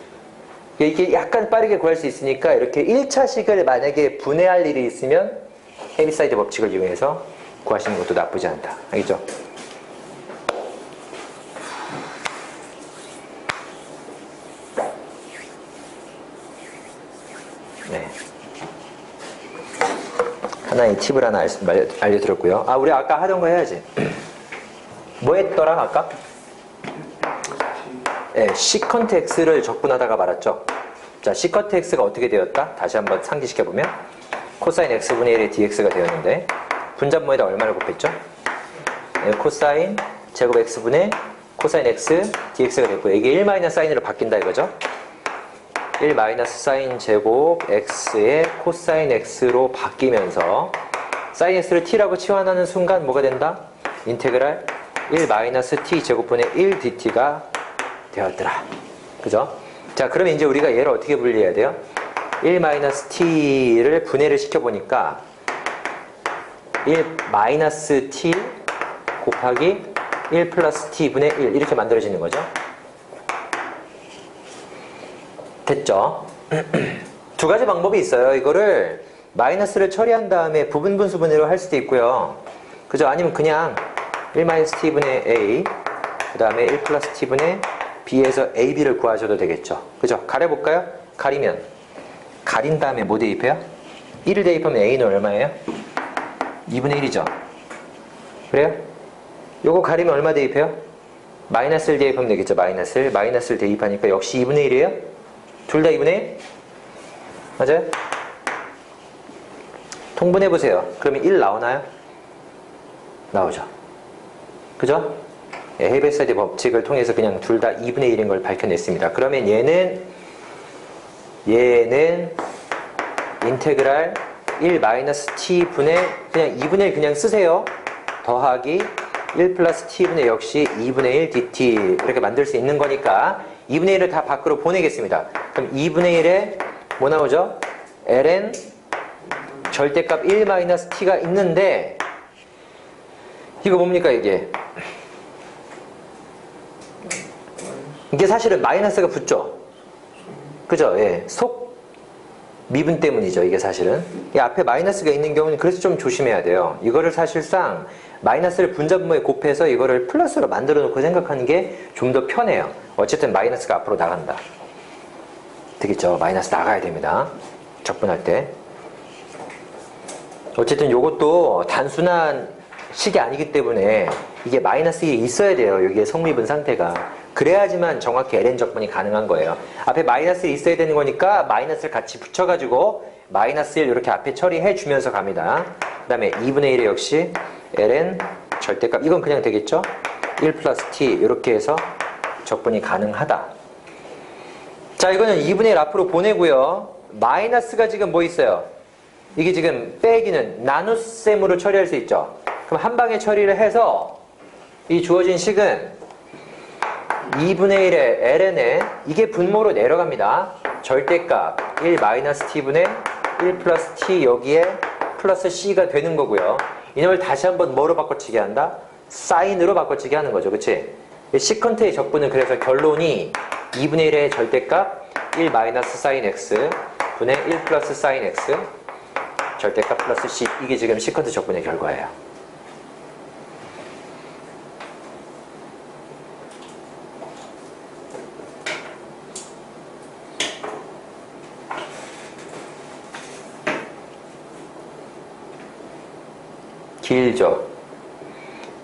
이렇게 약간 빠르게 구할 수 있으니까 이렇게 1차식을 만약에 분해할 일이 있으면 헤비사이드 법칙을 이용해서 구하시는 것도 나쁘지 않다. 알겠죠? 네. 하나의 팁을 하나 알려드렸고요. 우리 아까 하던 거 해야지. 뭐 했더라 아까? 네, 시컨트 x를 적분하다가 말았죠. 자, 시커트 x가 어떻게 되었다? 다시 한번 상기시켜보면 코사인 x분의 1의 dx가 되었는데 분자분모에다 얼마를 곱했죠? 네, 코사인 제곱 x분의 코사인 x dx가 됐고 이게 1 사인으로 바뀐다 이거죠? 1 사인 제곱 x의 코사인 x로 바뀌면서 사인 x를 t라고 치환하는 순간 뭐가 된다? 인테그랄 1 t 제곱분의 1 dt가 되었더라. 그죠? 자, 그러면 이제 우리가 얘를 어떻게 분리해야 돼요? 1 t를 분해를 시켜보니까 1 t 곱하기 1 플러스 t분의 1 이렇게 만들어지는 거죠. 됐죠? 두 가지 방법이 있어요. 이거를 마이너스를 처리한 다음에 부분 분수 분해로 할 수도 있고요. 그죠? 아니면 그냥 1 t분의 a 그 다음에 1 플러스 t분의 b에서 ab를 구하셔도 되겠죠. 그죠? 가려볼까요? 가린 다음에 뭐 대입해요? 1을 대입하면 a는 얼마예요? 2분의 1이죠. 그래요? 요거 가리면 얼마 대입해요? 마이너스를 대입하면 되겠죠. 마이너스를 대입하니까 역시 2분의 1이에요? 둘 다 2분의 1? 맞아요? 통분해보세요. 그러면 1 나오나요? 나오죠. 그죠? 예, 헤이베스타디 법칙을 통해서 그냥 둘 다 2분의 1인 걸 밝혀냈습니다. 그러면 얘는 인테그랄 1 t 분의 그냥 2분의 1 그냥 쓰세요. 더하기 1 플러스 t분의 역시 2분의 1 dt 이렇게 만들 수 있는 거니까 2분의 1을 다 밖으로 보내겠습니다. 그럼 2분의 1에 뭐 나오죠? ln 절대값 1 t가 있는데 이거 뭡니까 이게? 이게 사실은 마이너스가 붙죠? 그죠? 예. 속 미분 때문이죠. 이게 사실은. 이 앞에 마이너스가 있는 경우는 그래서 좀 조심해야 돼요. 이거를 사실상 마이너스를 분자분모에 곱해서 이거를 플러스로 만들어 놓고 생각하는 게 좀 더 편해요. 어쨌든 마이너스가 앞으로 나간다. 되겠죠? 마이너스 나가야 됩니다. 적분할 때. 어쨌든 이것도 단순한 식이 아니기 때문에 이게 마이너스에 있어야 돼요. 여기에 성미분 상태가. 그래야지만 정확히 ln 적분이 가능한 거예요. 앞에 마이너스 있어야 되는 거니까 마이너스를 같이 붙여가지고 마이너스 1 이렇게 앞에 처리해 주면서 갑니다. 그 다음에 2분의 1에 역시 ln 절대값 이건 그냥 되겠죠? 1 플러스 t 이렇게 해서 적분이 가능하다. 자, 이거는 2분의 1 앞으로 보내고요. 마이너스가 지금 뭐 있어요? 이게 지금 빼기는 나눗셈으로 처리할 수 있죠. 그럼 한 방에 처리를 해서 이 주어진 식은 2분의 1의 ln에 이게 분모로 내려갑니다. 절대값 1 t분의 1 플러스 t 여기에 플러스 c가 되는 거고요. 이놈을 다시 한번 뭐로 바꿔치기 한다? 사인으로 바꿔치기 하는 거죠. 그치? 시컨트의 적분은 그래서 결론이 2분의 1의 절대값 1 사인 x 분의 1 플러스 사인 x 절대값 플러스 c 이게 지금 시컨트 적분의 결과예요. 길죠.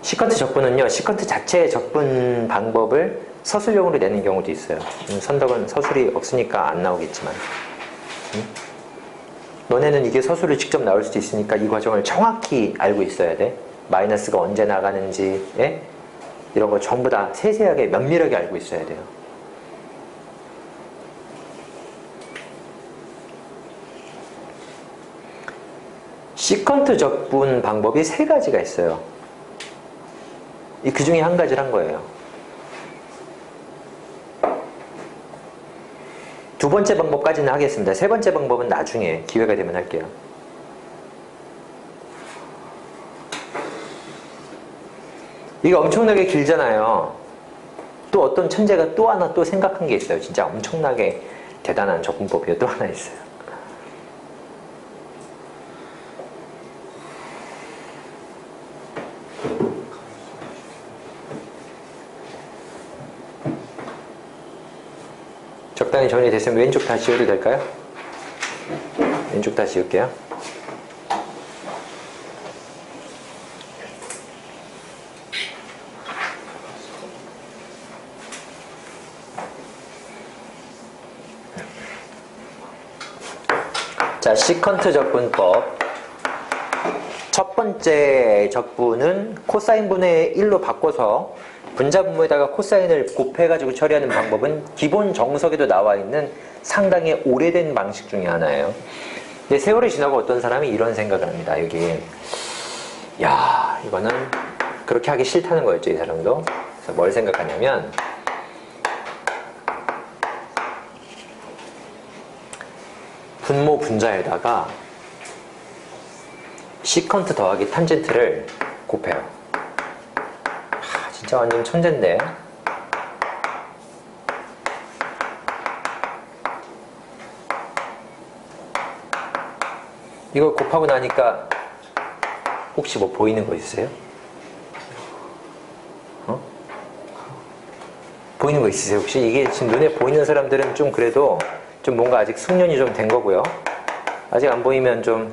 시컨트 적분은요. 시컨트 자체의 적분 방법을 서술형으로 내는 경우도 있어요. 선덕은 서술이 없으니까 안 나오겠지만 너네는 이게 서술을 직접 나올 수도 있으니까 이 과정을 정확히 알고 있어야 돼. 마이너스가 언제 나가는지 이런 거 전부 다 세세하게 면밀하게 알고 있어야 돼요. 시컨트 적분 방법이 3가지가 있어요. 그 중에 한 가지를 한 거예요. 두 번째 방법까지는 하겠습니다. 세 번째 방법은 나중에 기회가 되면 할게요. 이게 엄청나게 길잖아요. 또 어떤 천재가 또 하나 또 생각한 게 있어요. 진짜 엄청나게 대단한 적분법이 또 하나 있어요. 적당히 정리됐으면 왼쪽 다 지워도 될까요? 왼쪽 다 지울게요. 자, 시컨트 적분법. 첫 번째 적분은 코사인 분의 1로 바꿔서 분자 분모에다가 코사인을 곱해가지고 처리하는 방법은 기본 정석에도 나와 있는 상당히 오래된 방식 중에 하나예요. 근데 세월이 지나고 어떤 사람이 이런 생각을 합니다. 여기. 야, 이거는 그렇게 하기 싫다는 거였죠, 이 사람도. 그래서 뭘 생각하냐면, 분모 분자에다가 시컨트 더하기 탄젠트를 곱해요. 진짜 완전 천재인데. 이걸 곱하고 나니까 혹시 뭐 보이는 거 있으세요? 보이는 거 있으세요? 혹시? 이게 지금 눈에 보이는 사람들은 좀 그래도 좀 뭔가 아직 숙련이 좀 된 거고요. 아직 안 보이면 좀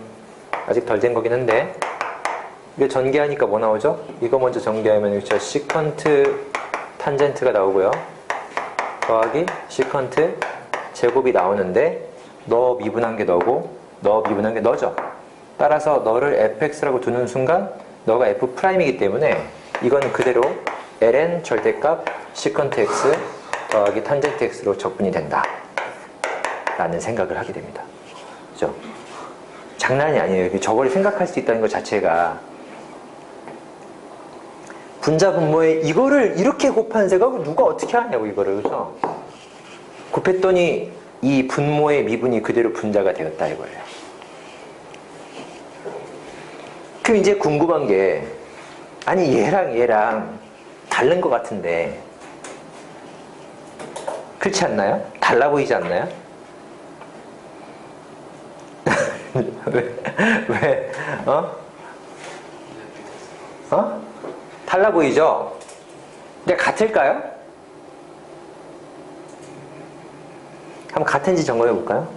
아직 덜 된 거긴 한데, 이거 전개하니까 뭐 나오죠? 이거 먼저 전개하면 그렇죠. 시컨트 탄젠트가 나오고요. 더하기 시컨트 제곱이 나오는데, 너 미분한 게 너고 너 미분한 게 너죠. 따라서 너를 fx라고 두는 순간 너가 f'이기 때문에 이건 그대로 ln 절대값 시컨트 x 더하기 탄젠트 x로 적분이 된다 라는 생각을 하게 됩니다. 그죠? 장난이 아니에요. 저걸 생각할 수 있다는 것 자체가. 분자 분모에 이거를 이렇게 곱한 새가 누가 어떻게 하냐고, 이거를. 그죠? 곱했더니 이 분모의 미분이 그대로 분자가 되었다 이거예요. 그럼 이제 궁금한 게, 아니 얘랑 다른 것 같은데 그렇지 않나요? 달라 보이지 않나요? 왜? 달라 보이죠? 근데 같을까요? 한번 같은지 점검해 볼까요?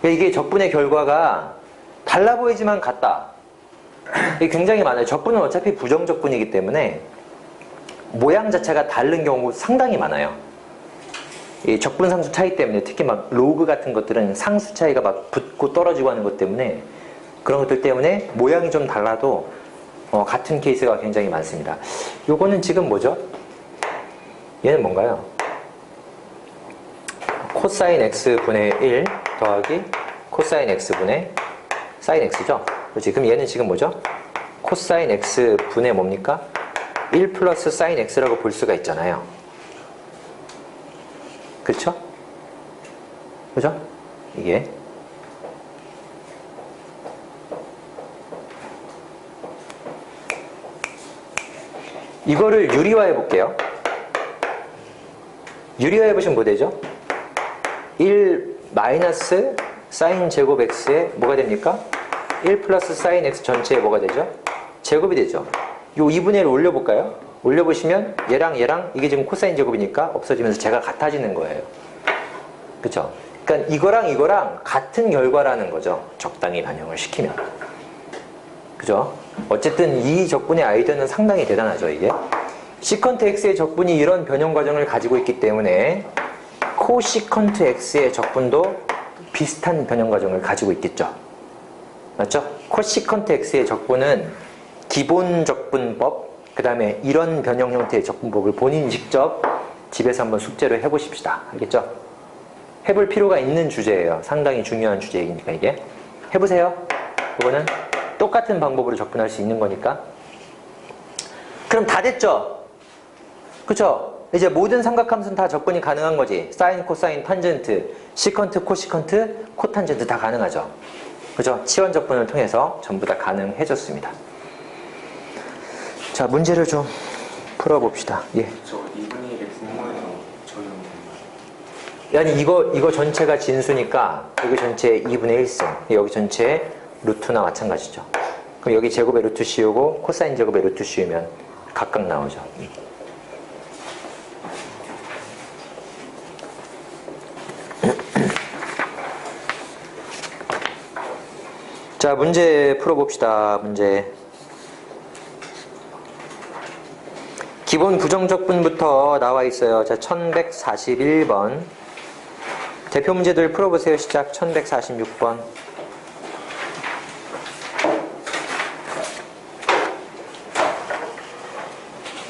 이게 적분의 결과가 달라 보이지만 같다. 이게 굉장히 많아요. 적분은 어차피 부정적분이기 때문에 모양 자체가 다른 경우 상당히 많아요. 이 적분 상수 차이 때문에, 특히 막 로그 같은 것들은 상수 차이가 막 붙고 떨어지고 하는 것 때문에, 그런 것들 때문에 모양이 좀 달라도 같은 케이스가 굉장히 많습니다. 요거는 지금 뭐죠? 얘는 뭔가요? 코사인 x분의 1 더하기 코사인 x분의 사인 x죠? 그렇지. 그럼 얘는 지금 뭐죠? 코사인 x분의 뭡니까? 1 플러스 사인 x라고 볼 수가 있잖아요. 그쵸? 그죠? 이게. 이거를 유리화해 볼게요. 유리화해 보시면 뭐 되죠? 1 마이너스 사인 제곱 x에 뭐가 됩니까? 1 플러스 사인 x 전체에 뭐가 되죠? 제곱이 되죠. 요 2분의 1을 올려볼까요? 올려보시면 얘랑 이게 지금 코사인 제곱이니까 없어지면서 제가 같아지는 거예요. 그쵸? 그러니까 이거랑 같은 결과라는 거죠. 적당히 반영을 시키면. 그죠? 어쨌든 이 적분의 아이디어는 상당히 대단하죠, 이게. 시컨트 x의 적분이 이런 변형 과정을 가지고 있기 때문에 코시컨트 x의 적분도 비슷한 변형 과정을 가지고 있겠죠. 맞죠? 코시컨트 x의 적분은 기본 적분법, 그 다음에 이런 변형 형태의 적분법을 본인이 직접 집에서 한번 숙제로 해보십시다. 알겠죠? 해볼 필요가 있는 주제예요. 상당히 중요한 주제이니까 이게. 해보세요. 이거는 똑같은 방법으로 적분할 수 있는 거니까. 그럼 다 됐죠? 그쵸? 이제 모든 삼각함수는 다 적분이 가능한 거지. 사인, 코사인, 탄젠트, 시컨트, 코시컨트, 코탄젠트 다 가능하죠. 그죠? 치원 적분을 통해서 전부 다 가능해졌습니다. 자, 문제를 좀 풀어봅시다. 예. 저 2분의 1의 분모에서 적용되는 아니, 이거 전체가 진수니까 여기 전체 2분의 1승. 여기 전체 루트나 마찬가지죠. 그럼 여기 제곱에 루트 씌우고 코사인 제곱에 루트 씌우면 각각 나오죠. 자, 문제 풀어봅시다. 문제. 기본 부정적분부터 나와 있어요. 자, 1141번. 대표 문제들 풀어보세요. 시작. 1146번.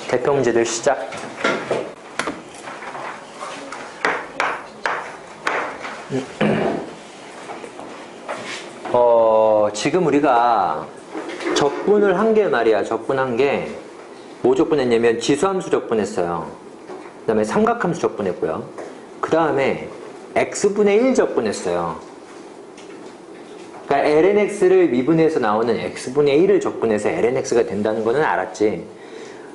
대표 문제들 시작. 지금 우리가 적분을 한 게 말이야. 적분한 게 뭐 적분했냐면 지수함수 적분했어요. 그 다음에 삼각함수 적분했고요. 그 다음에 x분의 1 적분했어요. 그러니까 lnx를 미분해서 나오는 x분의 1을 적분해서 lnx가 된다는 거는 알았지.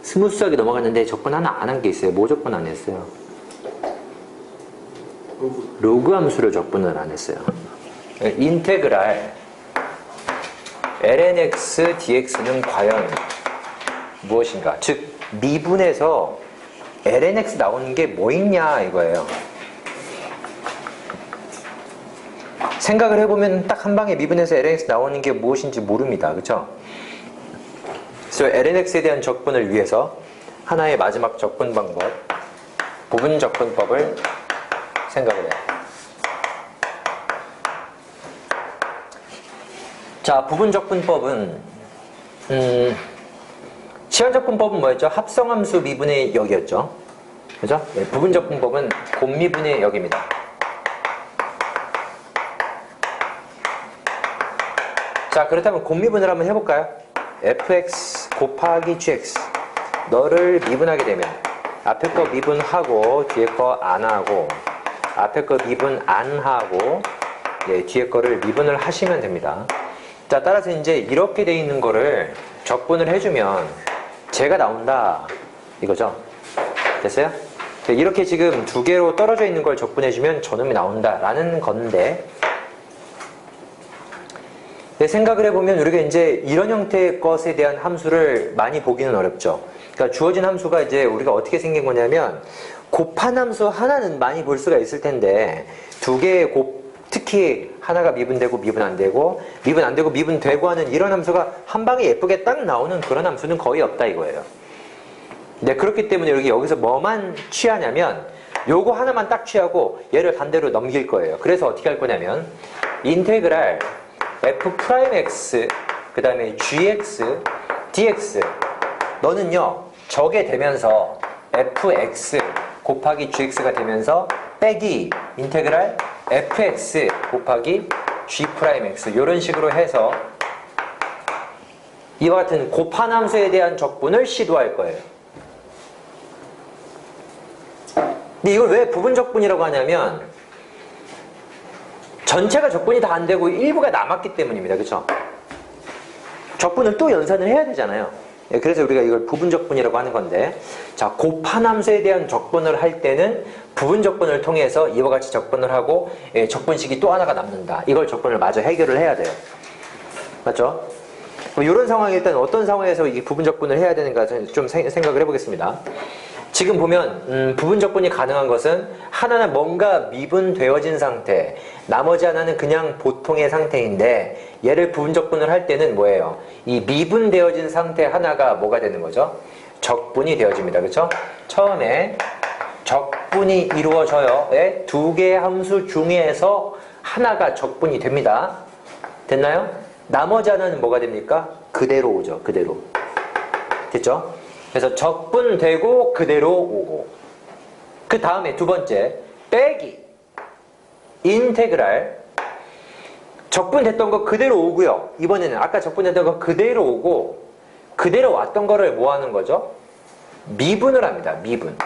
스무스하게 넘어갔는데 적분 하나 안 한 게 있어요. 뭐 적분 안 했어요? 로그 함수를 적분을 안 했어요. 인테그랄 lnx dx는 과연 무엇인가? 즉 미분해서 lnx 나오는 게 뭐 있냐 이거예요. 생각을 해보면 딱 한 방에 미분해서 lnx 나오는 게 무엇인지 모릅니다. 그렇죠? 그래서 lnx에 대한 적분을 위해서 하나의 마지막 적분 방법, 부분 적분법을 생각을 해요. 자, 부분 적분법은 시한 적분법은 뭐였죠? 합성함수 미분의 역이었죠. 그죠? 네, 부분 적분법은 곱미분의 역입니다. 자, 그렇다면 곱미분을 한번 해볼까요? fx 곱하기 gx 너를 미분하게 되면 앞에 거 미분하고 뒤에 거 안 하고 앞에 거 미분 안 하고 예, 뒤에 거를 미분을 하시면 됩니다. 자, 따라서 이제 이렇게 돼 있는 거를 적분을 해주면 제가 나온다 이거죠. 됐어요? 이렇게 지금 두 개로 떨어져 있는 걸 적분해주면 저놈이 나온다 라는 건데, 생각을 해보면 우리가 이제 이런 형태의 것에 대한 함수를 많이 보기는 어렵죠. 그러니까 주어진 함수가 이제 우리가 어떻게 생긴 거냐면 곱한 함수 하나는 많이 볼 수가 있을 텐데 두 개의 특히 하나가 미분되고 미분 안 되고 미분 안 되고 미분 되고 하는 이런 함수가 한 방에 예쁘게 딱 나오는 그런 함수는 거의 없다 이거예요. 네, 그렇기 때문에 여기서 뭐만 취하냐면 요거 하나만 딱 취하고 얘를 반대로 넘길 거예요. 그래서 어떻게 할 거냐면 인테그랄 f'x 그 다음에 gx dx 너는요 저게 되면서 fx 곱하기 gx가 되면서 빼기 인테그랄 fx 곱하기 g'x 이런 식으로 해서 이와 같은 곱한 함수에 대한 적분을 시도할 거예요. 근데 이걸 왜 부분 적분이라고 하냐면 전체가 적분이 다 안 되고 일부가 남았기 때문입니다. 그렇죠? 적분을 또 연산을 해야 되잖아요. 그래서 우리가 이걸 부분 적분이라고 하는 건데, 자, 곱한 함수에 대한 적분을 할 때는 부분 적분을 통해서 이와 같이 적분을 하고 적분식이 또 하나가 남는다. 이걸 적분을 마저 해결을 해야 돼요. 맞죠? 이런 상황이 일단 어떤 상황에서 이게 부분 적분을 해야 되는가 좀 생각을 해보겠습니다. 지금 보면 부분 적분이 가능한 것은 하나는 뭔가 미분되어진 상태, 나머지 하나는 그냥 보통의 상태인데 얘를 부분 적분을 할 때는 뭐예요? 이 미분되어진 상태 하나가 뭐가 되는 거죠? 적분이 되어집니다. 그렇죠? 처음에 적분이 이루어져요. 네? 두 개의 함수 중에서 하나가 적분이 됩니다. 됐나요? 나머지 하나는 뭐가 됩니까? 그대로 오죠. 그대로. 됐죠? 그래서 적분되고 그대로 오고, 그 다음에 두 번째 빼기 인테그랄 적분됐던 거 그대로 오고요. 이번에는 아까 적분됐던 거 그대로 오고 그대로 왔던 거를 뭐 하는 거죠? 미분을 합니다. 미분.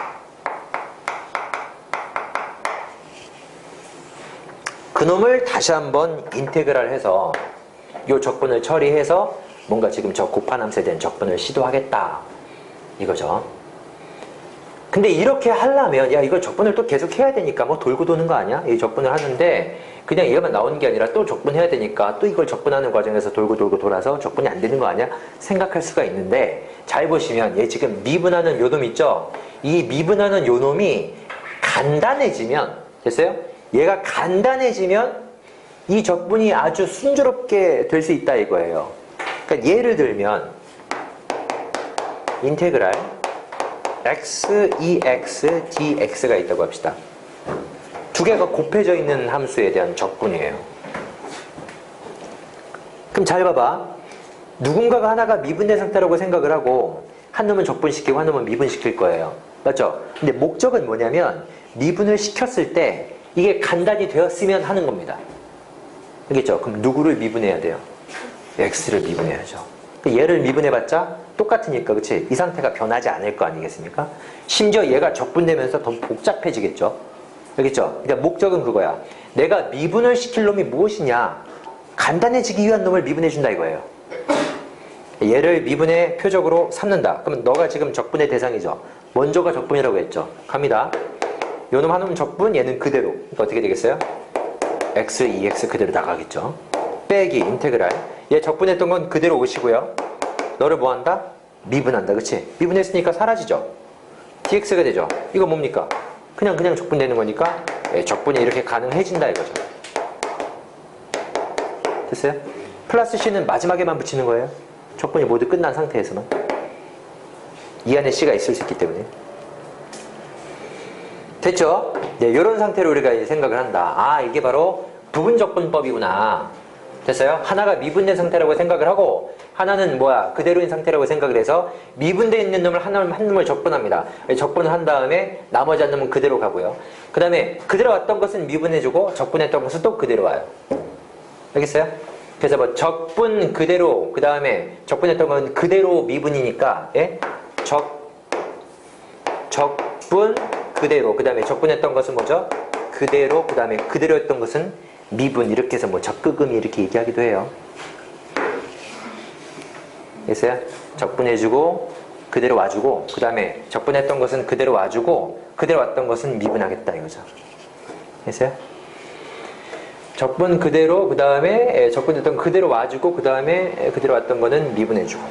그놈을 다시 한번 인테그랄 해서 요 적분을 처리해서 뭔가 지금 저 곱한 함수에 대한 적분을 시도하겠다 이거죠. 근데 이렇게 하려면 야 이거 적분을 또 계속 해야 되니까 뭐 돌고 도는 거 아니야? 이 적분을 하는데 그냥 얘만 나오는 게 아니라 또 적분해야 되니까 또 이걸 적분하는 과정에서 돌고 돌고 돌아서 적분이 안 되는 거 아니야? 생각할 수가 있는데 잘 보시면 얘 지금 미분하는 요놈 있죠? 이 미분하는 요놈이 간단해지면 됐어요? 얘가 간단해지면 이 적분이 아주 순조롭게 될 수 있다 이거예요. 그러니까 예를 들면 인테그랄 x, ex, dx가 있다고 합시다. 두 개가 곱해져 있는 함수에 대한 적분이에요. 그럼 잘 봐봐. 누군가가 하나가 미분된 상태라고 생각을 하고 한 놈은 적분시키고 한 놈은 미분시킬 거예요. 맞죠? 근데 목적은 뭐냐면 미분을 시켰을 때 이게 간단히 되었으면 하는 겁니다. 알겠죠? 그럼 누구를 미분해야 돼요? x를 미분해야죠. 얘를 미분해봤자 똑같으니까, 그치? 이 상태가 변하지 않을 거 아니겠습니까? 심지어 얘가 적분되면서 더 복잡해지겠죠? 알겠죠? 그러니까 목적은 그거야. 내가 미분을 시킬 놈이 무엇이냐? 간단해지기 위한 놈을 미분해준다 이거예요. 얘를 미분의 표적으로 삼는다. 그러면 너가 지금 적분의 대상이죠. 먼저가 적분이라고 했죠. 갑니다. 요놈 한 놈은 적분, 얘는 그대로. 그러니까 어떻게 되겠어요? x, 2x 그대로 나가겠죠. 빼기, 인테그랄. 얘 적분했던 건 그대로 오시고요. 너를 뭐 한다? 미분한다. 그치? 미분했으니까 사라지죠. dx가 되죠. 이거 뭡니까? 그냥 적분되는 거니까 적분이 이렇게 가능해진다 이거죠. 됐어요? 플러스 c는 마지막에만 붙이는 거예요. 적분이 모두 끝난 상태에서만. 이 안에 c가 있을 수 있기 때문에. 됐죠? 네, 이런 상태로 우리가 이제 생각을 한다. 아, 이게 바로 부분적분법이구나. 됐어요? 하나가 미분된 상태라고 생각을 하고 하나는 뭐야? 그대로인 상태라고 생각을 해서 미분되어 있는 놈을 한 놈을 적분합니다. 적분을 한 다음에 나머지 한 놈은 그대로 가고요. 그 다음에 그대로 왔던 것은 미분해주고 적분했던 것은 또 그대로 와요. 알겠어요? 그래서 뭐 적분 그대로, 그 다음에 적분했던 건 그대로 미분이니까, 예? 적분 그대로, 그 다음에 적분했던 것은 뭐죠? 그대로, 그 다음에 그대로 했던 것은 미분, 이렇게 해서 뭐 적극음이 이렇게 얘기하기도 해요. 알겠어요? 적분해주고 그대로 와주고, 그 다음에 적분했던 것은 그대로 와주고 그대로 왔던 것은 미분하겠다 이거죠. 알겠어요? 적분 그대로, 그 다음에 적분했던 그대로 와주고 그 다음에 그대로 왔던 거는 미분해주고.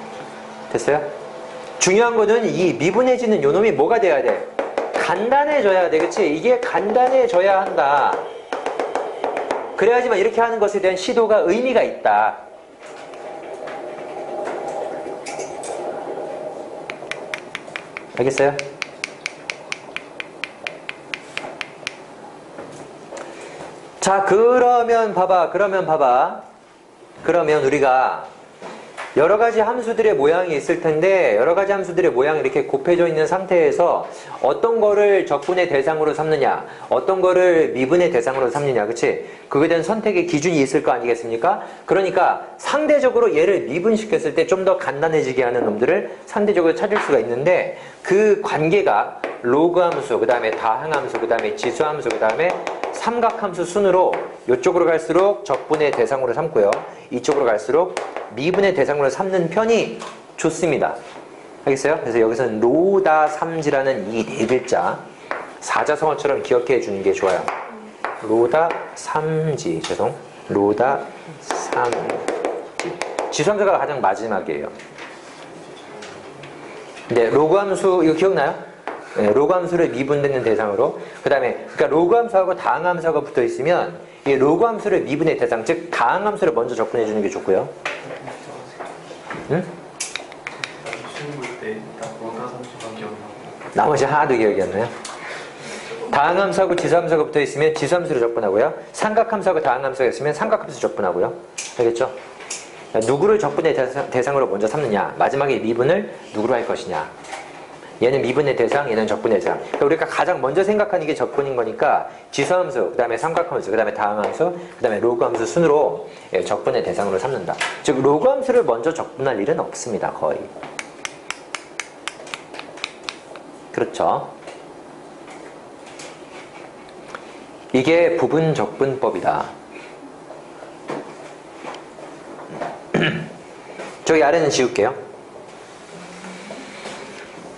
됐어요? 중요한 거는 이 미분해지는 요놈이 뭐가 돼야 돼? 간단해져야 돼. 그치? 이게 간단해져야 한다. 그래야지만 이렇게 하는 것에 대한 시도가 의미가 있다. 알겠어요? 자, 그러면 봐봐. 그러면 우리가 여러 가지 함수들의 모양이 있을 텐데, 여러 가지 함수들의 모양이 이렇게 곱해져 있는 상태에서 어떤 거를 적분의 대상으로 삼느냐, 어떤 거를 미분의 대상으로 삼느냐, 그치? 그거에 대한 선택의 기준이 있을 거 아니겠습니까? 그러니까 상대적으로 얘를 미분시켰을 때 좀 더 간단해지게 하는 놈들을 상대적으로 찾을 수가 있는데, 그 관계가 로그 함수, 그 다음에 다항 함수, 그 다음에 지수 함수, 그 다음에 삼각함수 순으로 이쪽으로 갈수록 적분의 대상으로 삼고요. 이쪽으로 갈수록 미분의 대상으로 삼는 편이 좋습니다. 알겠어요? 그래서 여기서는 로다 삼지라는 이 네 글자 사자성어처럼 기억해 주는 게 좋아요. 로다 삼지, 로다 삼지. 지수함수가 가장 마지막이에요. 네, 로그 함수 이거 기억나요? 네, 로그 함수를 미분되는 대상으로, 그 다음에 그러니까 로그 함수하고 다항 함수가 붙어 있으면 이 로그 함수를 미분의 대상, 즉 다항 함수를 먼저 접근해 주는 게 좋고요. 응? 시험 볼때 로다 함수가 기억나고 나머지 하나도 기억이 안 나요? 다항 함수하고 지수 함수가 붙어 있으면 지수 함수를 접근하고요. 삼각 함수하고 다항 함수가 있으면 삼각 함수 접근하고요. 알겠죠? 누구를 적분의 대상으로 먼저 삼느냐, 마지막에 미분을 누구로 할 것이냐. 얘는 미분의 대상, 얘는 적분의 대상. 그러니까 우리가 가장 먼저 생각하는 게 적분인 거니까 지수함수, 그 다음에 삼각함수, 그 다음에 다항함수, 그 다음에 로그함수 순으로 적분의 대상으로 삼는다. 즉 로그함수를 먼저 적분할 일은 없습니다. 거의. 그렇죠. 이게 부분적분법이다. 저기 아래는 지울게요.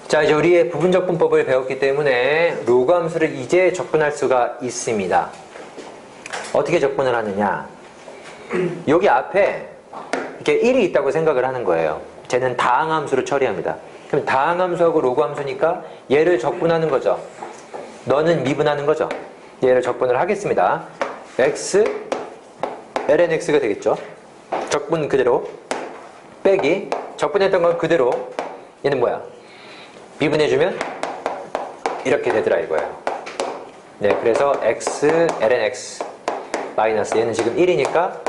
자, 이제 우리의 부분적분법을 배웠기 때문에 로그 함수를 이제 적분할 수가 있습니다. 어떻게 적분을 하느냐? 여기 앞에 이렇게 1이 있다고 생각을 하는 거예요. 쟤는 다항 함수로 처리합니다. 그럼 다항 함수하고 로그 함수니까 얘를 적분하는 거죠. 너는 미분하는 거죠. 얘를 적분을 하겠습니다. x, ln x가 되겠죠. 적분 그대로 빼기 적분했던 건 그대로, 얘는 뭐야? 미분해주면 이렇게 되더라 이거예요. 네, 그래서 x, ln x 마이너스, 얘는 지금 1이니까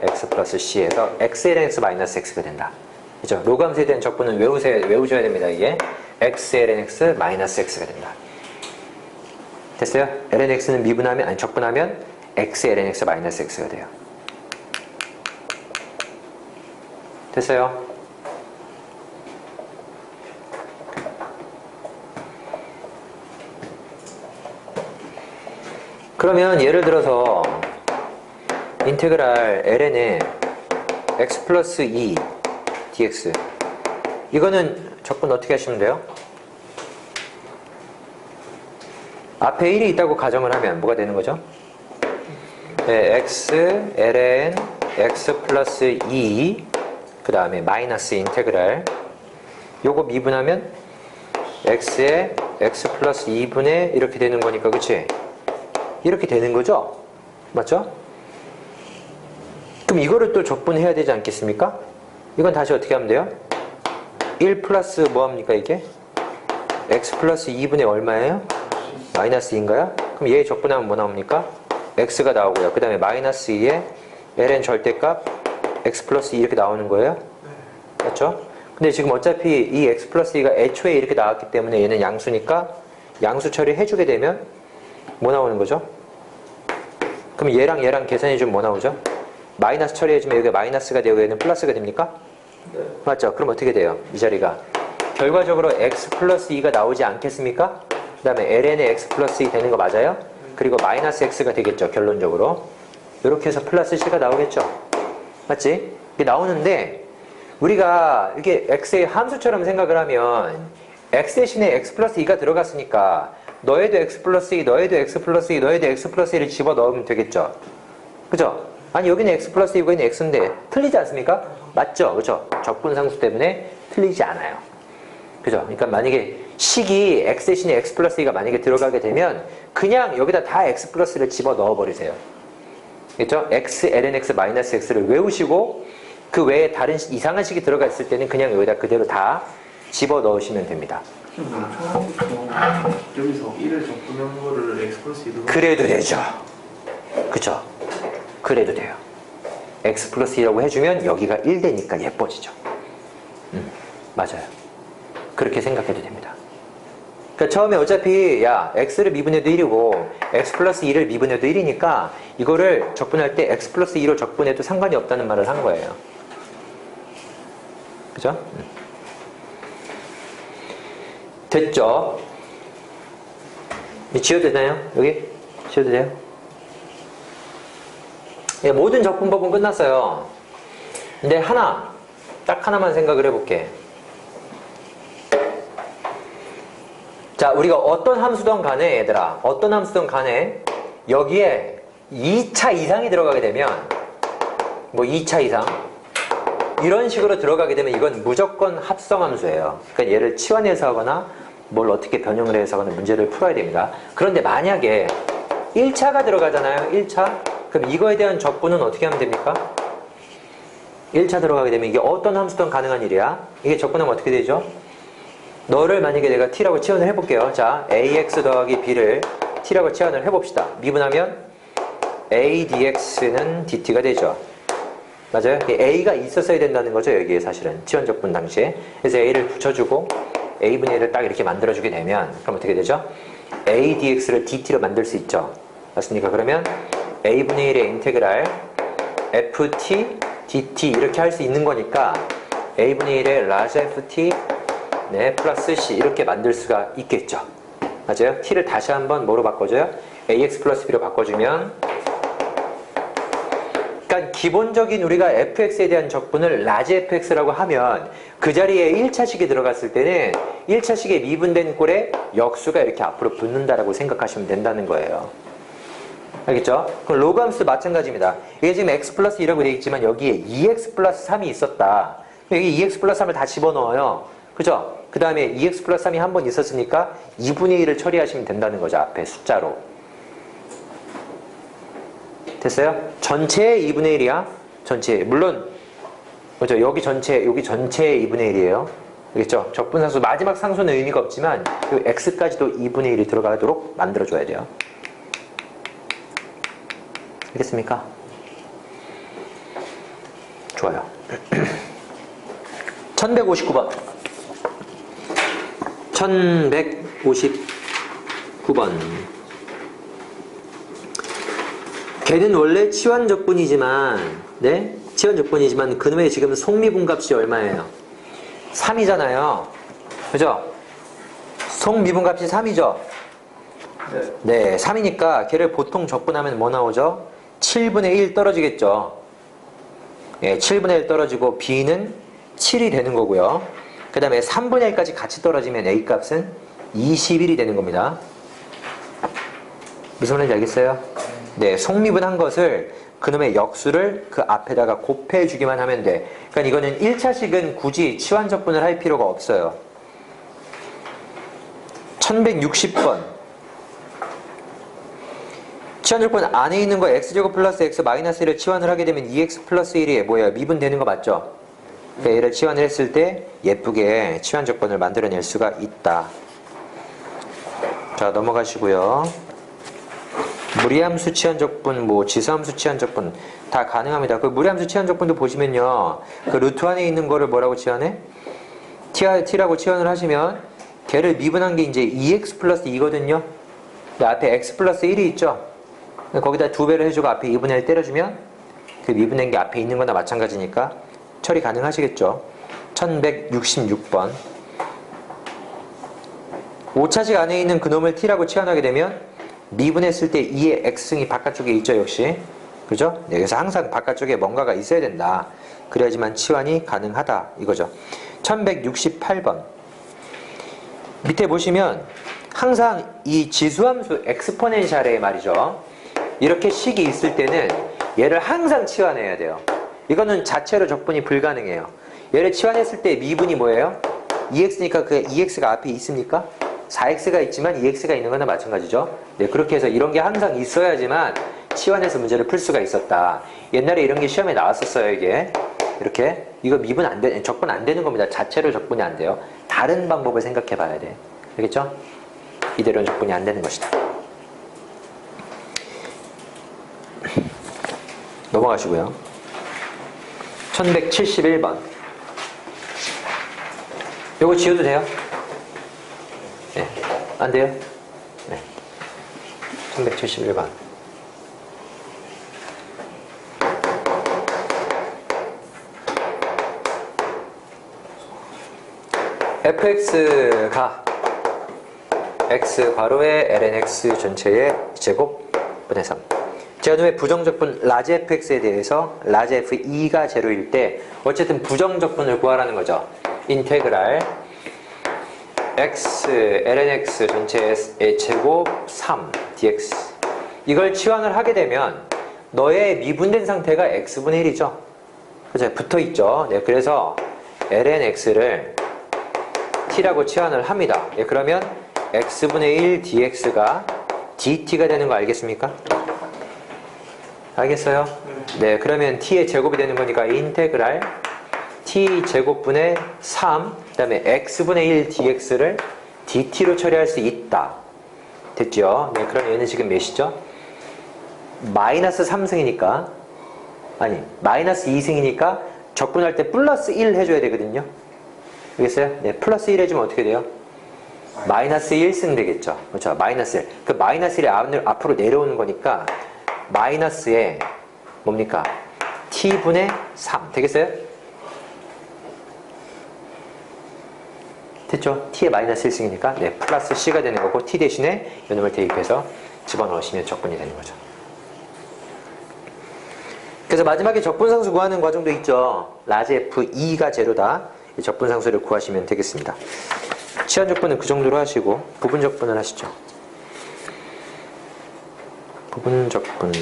x 플러스 c에서 x ln x 마이너스 x가 된다. 그죠? 로그함수에 대한 적분은 외우셔야 됩니다. 이게 x ln x 마이너스 x가 된다. 됐어요? ln x는 미분하면, 아니 적분하면 x ln x 마이너스 x가 돼요. 됐어요? 그러면 예를 들어서 인테그랄 ln의 x 플러스 2 dx 이거는 적분 어떻게 하시면 돼요? 앞에 1이 있다고 가정을 하면 뭐가 되는 거죠? 네, x ln x 플러스 2 그 다음에 마이너스 인테그랄 요거 미분하면 x에 x 플러스 2분의 이렇게 되는 거니까 그치? 이렇게 되는 거죠? 맞죠? 그럼 이거를 또 적분해야 되지 않겠습니까? 이건 다시 어떻게 하면 돼요? 1 플러스 뭐합니까 이게? x 플러스 2분의 얼마예요? 마이너스 2인가요? 그럼 얘 적분하면 뭐 나옵니까? x가 나오고요. 그 다음에 마이너스 2에 ln 절대값 x 플러스 2 이렇게 나오는 거예요? 맞죠? 근데 지금 어차피 이 x 플러스 2가 애초에 이렇게 나왔기 때문에 얘는 양수니까 양수 처리해주게 되면 뭐 나오는 거죠? 그럼 얘랑 계산해주면 뭐 나오죠? 마이너스 처리해주면 여기가 마이너스가 되고 얘는 플러스가 됩니까? 네. 맞죠? 그럼 어떻게 돼요? 이 자리가 결과적으로 x 플러스 2가 나오지 않겠습니까? 그 다음에 ln의 x 플러스 2 되는 거 맞아요? 그리고 마이너스 x가 되겠죠, 결론적으로. 이렇게 해서 플러스 c가 나오겠죠? 맞지? 이게 나오는데 우리가 이게 x의 함수처럼 생각을 하면 x 대신에 x 플러스 2가 들어갔으니까 너에도 x 플러스 2, 너에도 x 플러스 2, 너에도 x 플러스 2를 집어넣으면 되겠죠? 그죠? 아니 여기는 x 플러스 2, 여기는 x인데 틀리지 않습니까? 맞죠? 그죠? 적분상수 때문에 틀리지 않아요. 그죠? 그러니까 만약에 식이 x 대신에 x 플러스 2가 만약에 들어가게 되면 그냥 여기다 다 x 플러스를 집어넣어 버리세요. 그죠? x ln x 마이너스 x를 외우시고 그 외에 다른 이상한 식이 들어가 있을 때는 그냥 여기다 그대로 다 집어넣으시면 됩니다. 처음부터 여기서 1을 적분한 거를 x 플러스 2로 그래도 되죠. 그죠? 그래도 돼요. x 플러스 2라고 해주면 여기가 1 되니까 예뻐지죠. 맞아요. 그렇게 생각해도 됩니다. 그러니까 처음에 어차피 야 x를 미분해도 1이고 x 플러스 2를 미분해도 1이니까 이거를 적분할 때 x 플러스 2로 적분해도 상관이 없다는 말을 한 거예요. 그죠? 됐죠? 지워도 되나요? 여기? 지워도 돼요? 예, 모든 적분법은 끝났어요. 근데 딱 하나만 생각을 해볼게. 자, 우리가 어떤 함수든 간에 얘들아, 어떤 함수든 간에 여기에 2차 이상이 들어가게 되면 뭐 2차 이상 이런 식으로 들어가게 되면 이건 무조건 합성함수예요. 그러니까 얘를 치환해서 하거나 뭘 어떻게 변형을 해서 하거나 문제를 풀어야 됩니다. 그런데 만약에 1차가 들어가잖아요. 1차. 그럼 이거에 대한 적분은 어떻게 하면 됩니까? 1차 들어가게 되면 이게 어떤 함수든 가능한 일이야. 이게 적분하면 어떻게 되죠? 너를 만약에 내가 t라고 치환을 해볼게요. 자, ax 더하기 b를 t라고 치환을 해봅시다. 미분하면 a dx는 dt가 되죠. 맞아요? a가 있었어야 된다는 거죠. 여기에 사실은 치환 적분 당시에. 그래서 a를 붙여주고 a분의 1을 딱 이렇게 만들어주게 되면 그럼 어떻게 되죠? a dx를 dt로 만들 수 있죠. 맞습니까? 그러면 a분의 1의 인테그랄 ft dt 이렇게 할 수 있는 거니까 a분의 1의 라지 ft 네, 플러스 c 이렇게 만들 수가 있겠죠. 맞아요? t를 다시 한번 뭐로 바꿔줘요? ax 플러스 b로 바꿔주면 그러니까 기본적인 우리가 fx에 대한 적분을 라지 fx라고 하면 그 자리에 1차식이 들어갔을 때는 1차식에 미분된 꼴에 역수가 이렇게 앞으로 붙는다라고 생각하시면 된다는 거예요. 알겠죠? 그럼 로그함수도 마찬가지입니다. 이게 지금 x 플러스 2라고 되어 있지만 여기에 2x 플러스 3이 있었다. 여기 2x 플러스 3을 다 집어넣어요. 그죠? 그 다음에 2x 플러스 3이 한 번 있었으니까 2분의 1을 처리하시면 된다는 거죠. 앞에 숫자로. 됐어요? 전체의 2분의 1이야. 전체. 물론 그렇죠? 여기 전체의 2분의 1이에요. 알겠죠? 적분상수 마지막 상수는 의미가 없지만 이 x까지도 2분의 1이 들어가도록 만들어줘야 돼요. 알겠습니까? 좋아요. 1159번. 1159번. 걔는 원래 치환적분이지만, 네? 치환적분이지만 그놈의 지금 속미분값이 얼마예요? 3이잖아요. 그죠? 속미분값이 3이죠? 네, 3이니까 걔를 보통 적분하면 뭐 나오죠? 7분의 1 떨어지겠죠? 예, 7분의 1 떨어지고 B는 7이 되는 거고요. 그 다음에 3분의 1까지 같이 떨어지면 A 값은 21이 되는 겁니다. 무슨 말인지 알겠어요? 네, 속미분한 것을 그놈의 역수를 그 앞에다가 곱해주기만 하면 돼. 그러니까 이거는 1차식은 굳이 치환적분을 할 필요가 없어요. 1160번. 치환적분 안에 있는 거 x제곱 플러스 x 마이너스 1을 치환을 하게 되면 2x 플러스 1이 뭐예요? 미분되는 거 맞죠? 그러니까 얘를 치환을 했을 때 예쁘게 치환적분을 만들어낼 수가 있다. 자, 넘어가시고요. 무리함수 치환적분, 뭐 지수함수 치환적분 다 가능합니다. 그 무리함수 치환적분도 보시면요, 그 루트 안에 있는 거를 뭐라고 치환해? t라고 치환을 하시면 걔를 미분한 게 이제 2x 플러스 2거든요. 앞에 x 플러스 1이 있죠. 거기다 2배를 해주고 앞에 2분의 1 때려주면 그 미분된 게 앞에 있는 거나 마찬가지니까 처리 가능하시겠죠. 1166번. 5차식 안에 있는 그놈을 t라고 치환하게 되면 미분했을 때 2의 x승이 바깥쪽에 있죠, 역시. 그죠? 네, 그래서 항상 바깥쪽에 뭔가가 있어야 된다. 그래야지만 치환이 가능하다. 이거죠. 1168번. 밑에 보시면 항상 이 지수함수 엑스포넨셜에 말이죠. 이렇게 식이 있을 때는 얘를 항상 치환해야 돼요. 이거는 자체로 적분이 불가능해요. 얘를 치환했을 때 미분이 뭐예요? 2x니까 그 2x가 앞에 있습니까? 4x가 있지만 2x가 있는 거나 마찬가지죠. 네, 그렇게 해서 이런 게 항상 있어야지만 치환해서 문제를 풀 수가 있었다. 옛날에 이런 게 시험에 나왔었어요, 이게. 이렇게. 이거 미분 안 돼, 적분 안 되는 겁니다. 자체로 적분이 안 돼요. 다른 방법을 생각해 봐야 돼. 알겠죠? 이대로는 적분이 안 되는 것이다. 넘어가시고요. 1171번. 요거 지워도 돼요? 네. 안 돼요? 네. 1171번. fx가 x 괄호의 lnx 전체의 제곱 분의 3. 제가 좀 부정적분 라지 fx에 대해서 라지 f2가 제로일 때 어쨌든 부정적분을 구하라는 거죠. 인테그랄 x lnx 전체의 제곱 3 dx. 이걸 치환을 하게 되면 너의 미분된 상태가 x분의 1이죠. 그죠? 붙어 있죠. 네, 그래서 lnx를 t라고 치환을 합니다. 네, 그러면 x분의 1 dx가 dt가 되는 거 알겠습니까? 알겠어요? 네, 그러면 t의 제곱이 되는 거니까 인테그랄 t 제곱분의 3, 그 다음에 x분의 1 dx를 dt로 처리할 수 있다. 됐죠? 네, 그럼 얘는 지금 몇이죠? 마이너스 3승이니까, 아니, 마이너스 2승이니까 적분할 때 플러스 1 해줘야 되거든요. 알겠어요? 네, 플러스 1 해주면 어떻게 돼요? 마이너스 1승 되겠죠. 그렇죠? 마이너스 1. 그 마이너스 1이 앞으로 내려오는 거니까 마이너스에 뭡니까? t분의 3 되겠어요? 됐죠? t의 마이너스 1승이니까 네, 플러스 c가 되는 거고 t 대신에 요놈을 대입해서 집어넣으시면 적분이 되는 거죠. 그래서 마지막에 적분상수 구하는 과정도 있죠. 라지 f2가 제로다. 이 적분상수를 구하시면 되겠습니다. 치환적분은 그 정도로 하시고 부분적분을 하시죠. 부분적분.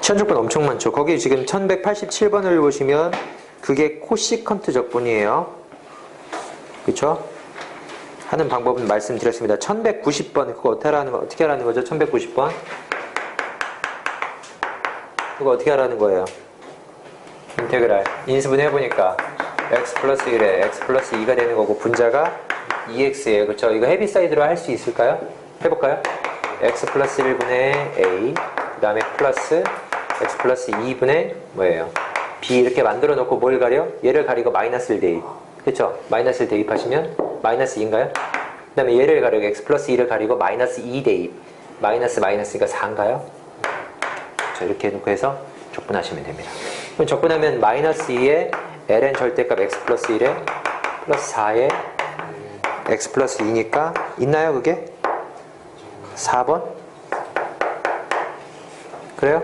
치환적분 엄청 많죠. 거기 지금 1187번을 보시면 그게 코시컨트 적분이에요. 그쵸? 하는 방법은 말씀드렸습니다. 1190번 그거 어떻게 하라는 거죠? 1190번 그거 어떻게 하라는 거예요? 인테그랄 인수분 해보니까 x 플러스 1에 x 플러스 2가 되는 거고 분자가 2x예요. 그쵸? 이거 헤비사이드로 할 수 있을까요? 해볼까요? x 플러스 1분의 a 그 다음에 플러스 x 플러스 2분의 뭐예요? b 이렇게 만들어 놓고 뭘 가려? 얘를 가리고 마이너스를 대입. 그쵸? 마이너스를 대입하시면 마이너스 2인가요? 그 다음에 얘를 가리고 x 플러스 2를 가리고 마이너스 2 대입. 마이너스니까 4인가요? 자, 이렇게 해놓고 해서 적분하시면 됩니다. 그럼 적분하면 마이너스 2에 ln 절대값 x 플러스 1에 플러스 4에 x 플러스 2니까 있나요 그게? 4번? 그래요?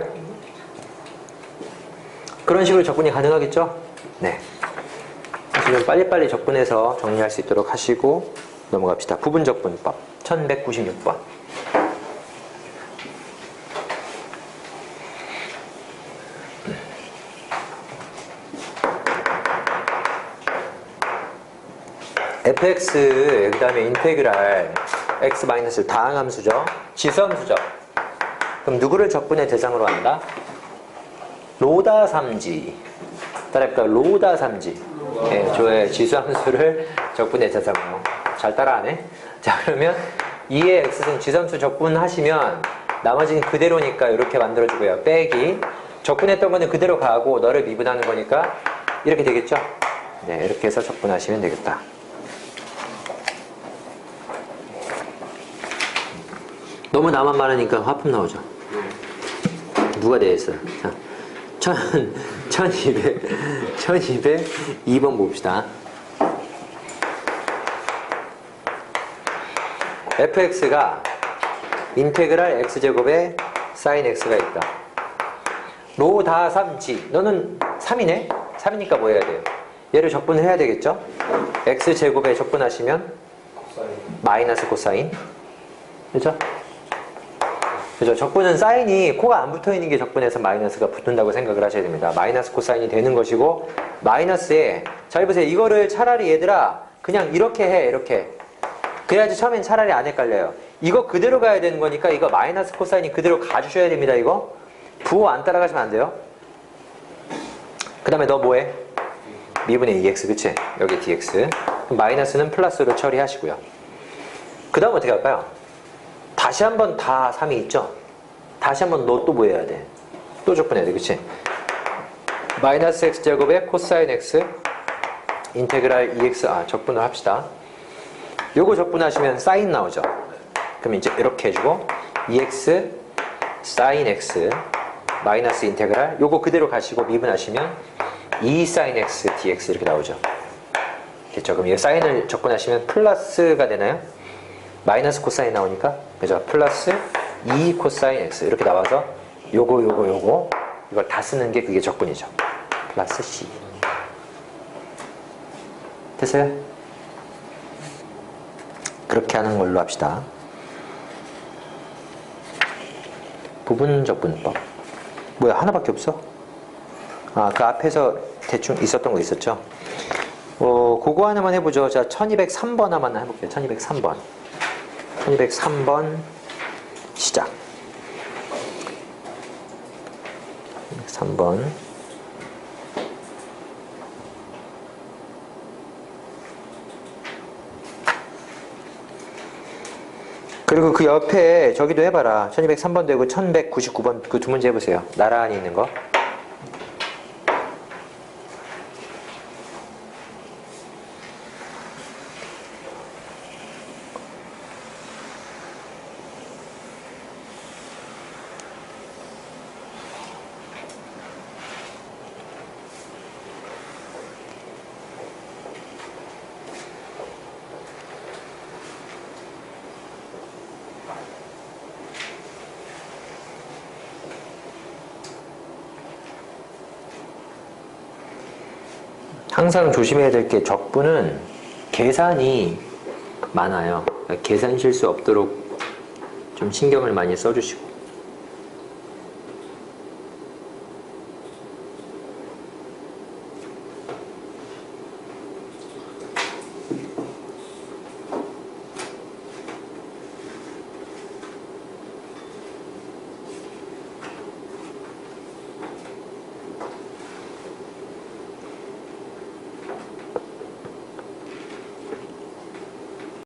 그런 식으로 적분이 가능하겠죠? 네. 지금 빨리빨리 적분해서 정리할 수 있도록 하시고 넘어갑시다. 부분적분법 1196번. fx 그 다음에 인테그랄 x 마이너스 다항함수죠. 지수함수죠. 그럼 누구를 적분의 대상으로 한다? 로다 삼지. 따라해볼까? 로다 삼지. 네, 저의 지수함수를 적분의 대상으로. 잘 따라하네. 자, 그러면 2의 x승 지수함수 적분하시면 나머지는 그대로니까 이렇게 만들어주고요. 빼기. 적분했던 거는 그대로 가고 너를 미분하는 거니까 이렇게 되겠죠? 네, 이렇게 해서 적분하시면 되겠다. 너무 나만 많으니까 화품 나오죠. 누가 대했어요? 자, 1202번 봅시다. fx가 인테그랄 x제곱에 sin x가 있다. 로 다 3지. 너는 3이네? 3이니까 뭐 해야 돼요? 얘를 적분을 해야 되겠죠? x제곱에 적분하시면 마이너스 코사인. 그죠? 그죠? 적분은 사인이 코가 안 붙어 있는 게 적분해서 마이너스가 붙는다고 생각을 하셔야 됩니다. 마이너스 코사인이 되는 것이고 마이너스에 자 보세요. 이거를 차라리 얘들아 그냥 이렇게 해. 이렇게. 그래야지 처음엔 차라리 안 헷갈려요. 이거 그대로 가야 되는 거니까 이거 마이너스 코사인이 그대로 가주셔야 됩니다. 이거. 부호 안 따라가시면 안 돼요. 그 다음에 너 뭐해? 미분의 2x 그치? 여기 dx. 그럼 마이너스는 플러스로 처리하시고요. 그 다음 어떻게 할까요? 다시 한번 다 3이 있죠? 다시 한번 너 또 뭐 해야 돼? 또 적분해야 돼, 그치? 마이너스 x제곱에 코사인 x 인테그랄 2x 적분을 합시다. 요거 적분하시면 사인 나오죠? 그럼 이제 이렇게 해주고 2x 사인 x 마이너스 인테그랄 요거 그대로 가시고 미분하시면 2 사인 x dx 이렇게 나오죠? 됐죠? 그럼 이 사인을 적분하시면 플러스가 되나요? 마이너스 코사인 나오니까 그죠? 플러스 2 코사인 x 이렇게 나와서 요거 이걸 다 쓰는 게 그게 적분이죠. 플러스 c 됐어요? 그렇게 하는 걸로 합시다. 부분적분법 뭐야 하나밖에 없어? 그 앞에서 대충 있었던 거 있었죠? 그거 하나만 해보죠. 자 1203번 하나만 해볼게요. 1203번 1203번 시작. 3번 그리고 그 옆에 저기도 해봐라. 1203번 되고 1199번 그 두 문제 해보세요. 나란히 있는 거. 항상 조심해야 될 게 적분은 계산이 많아요. 그러니까 계산 실수 없도록 좀 신경을 많이 써주시고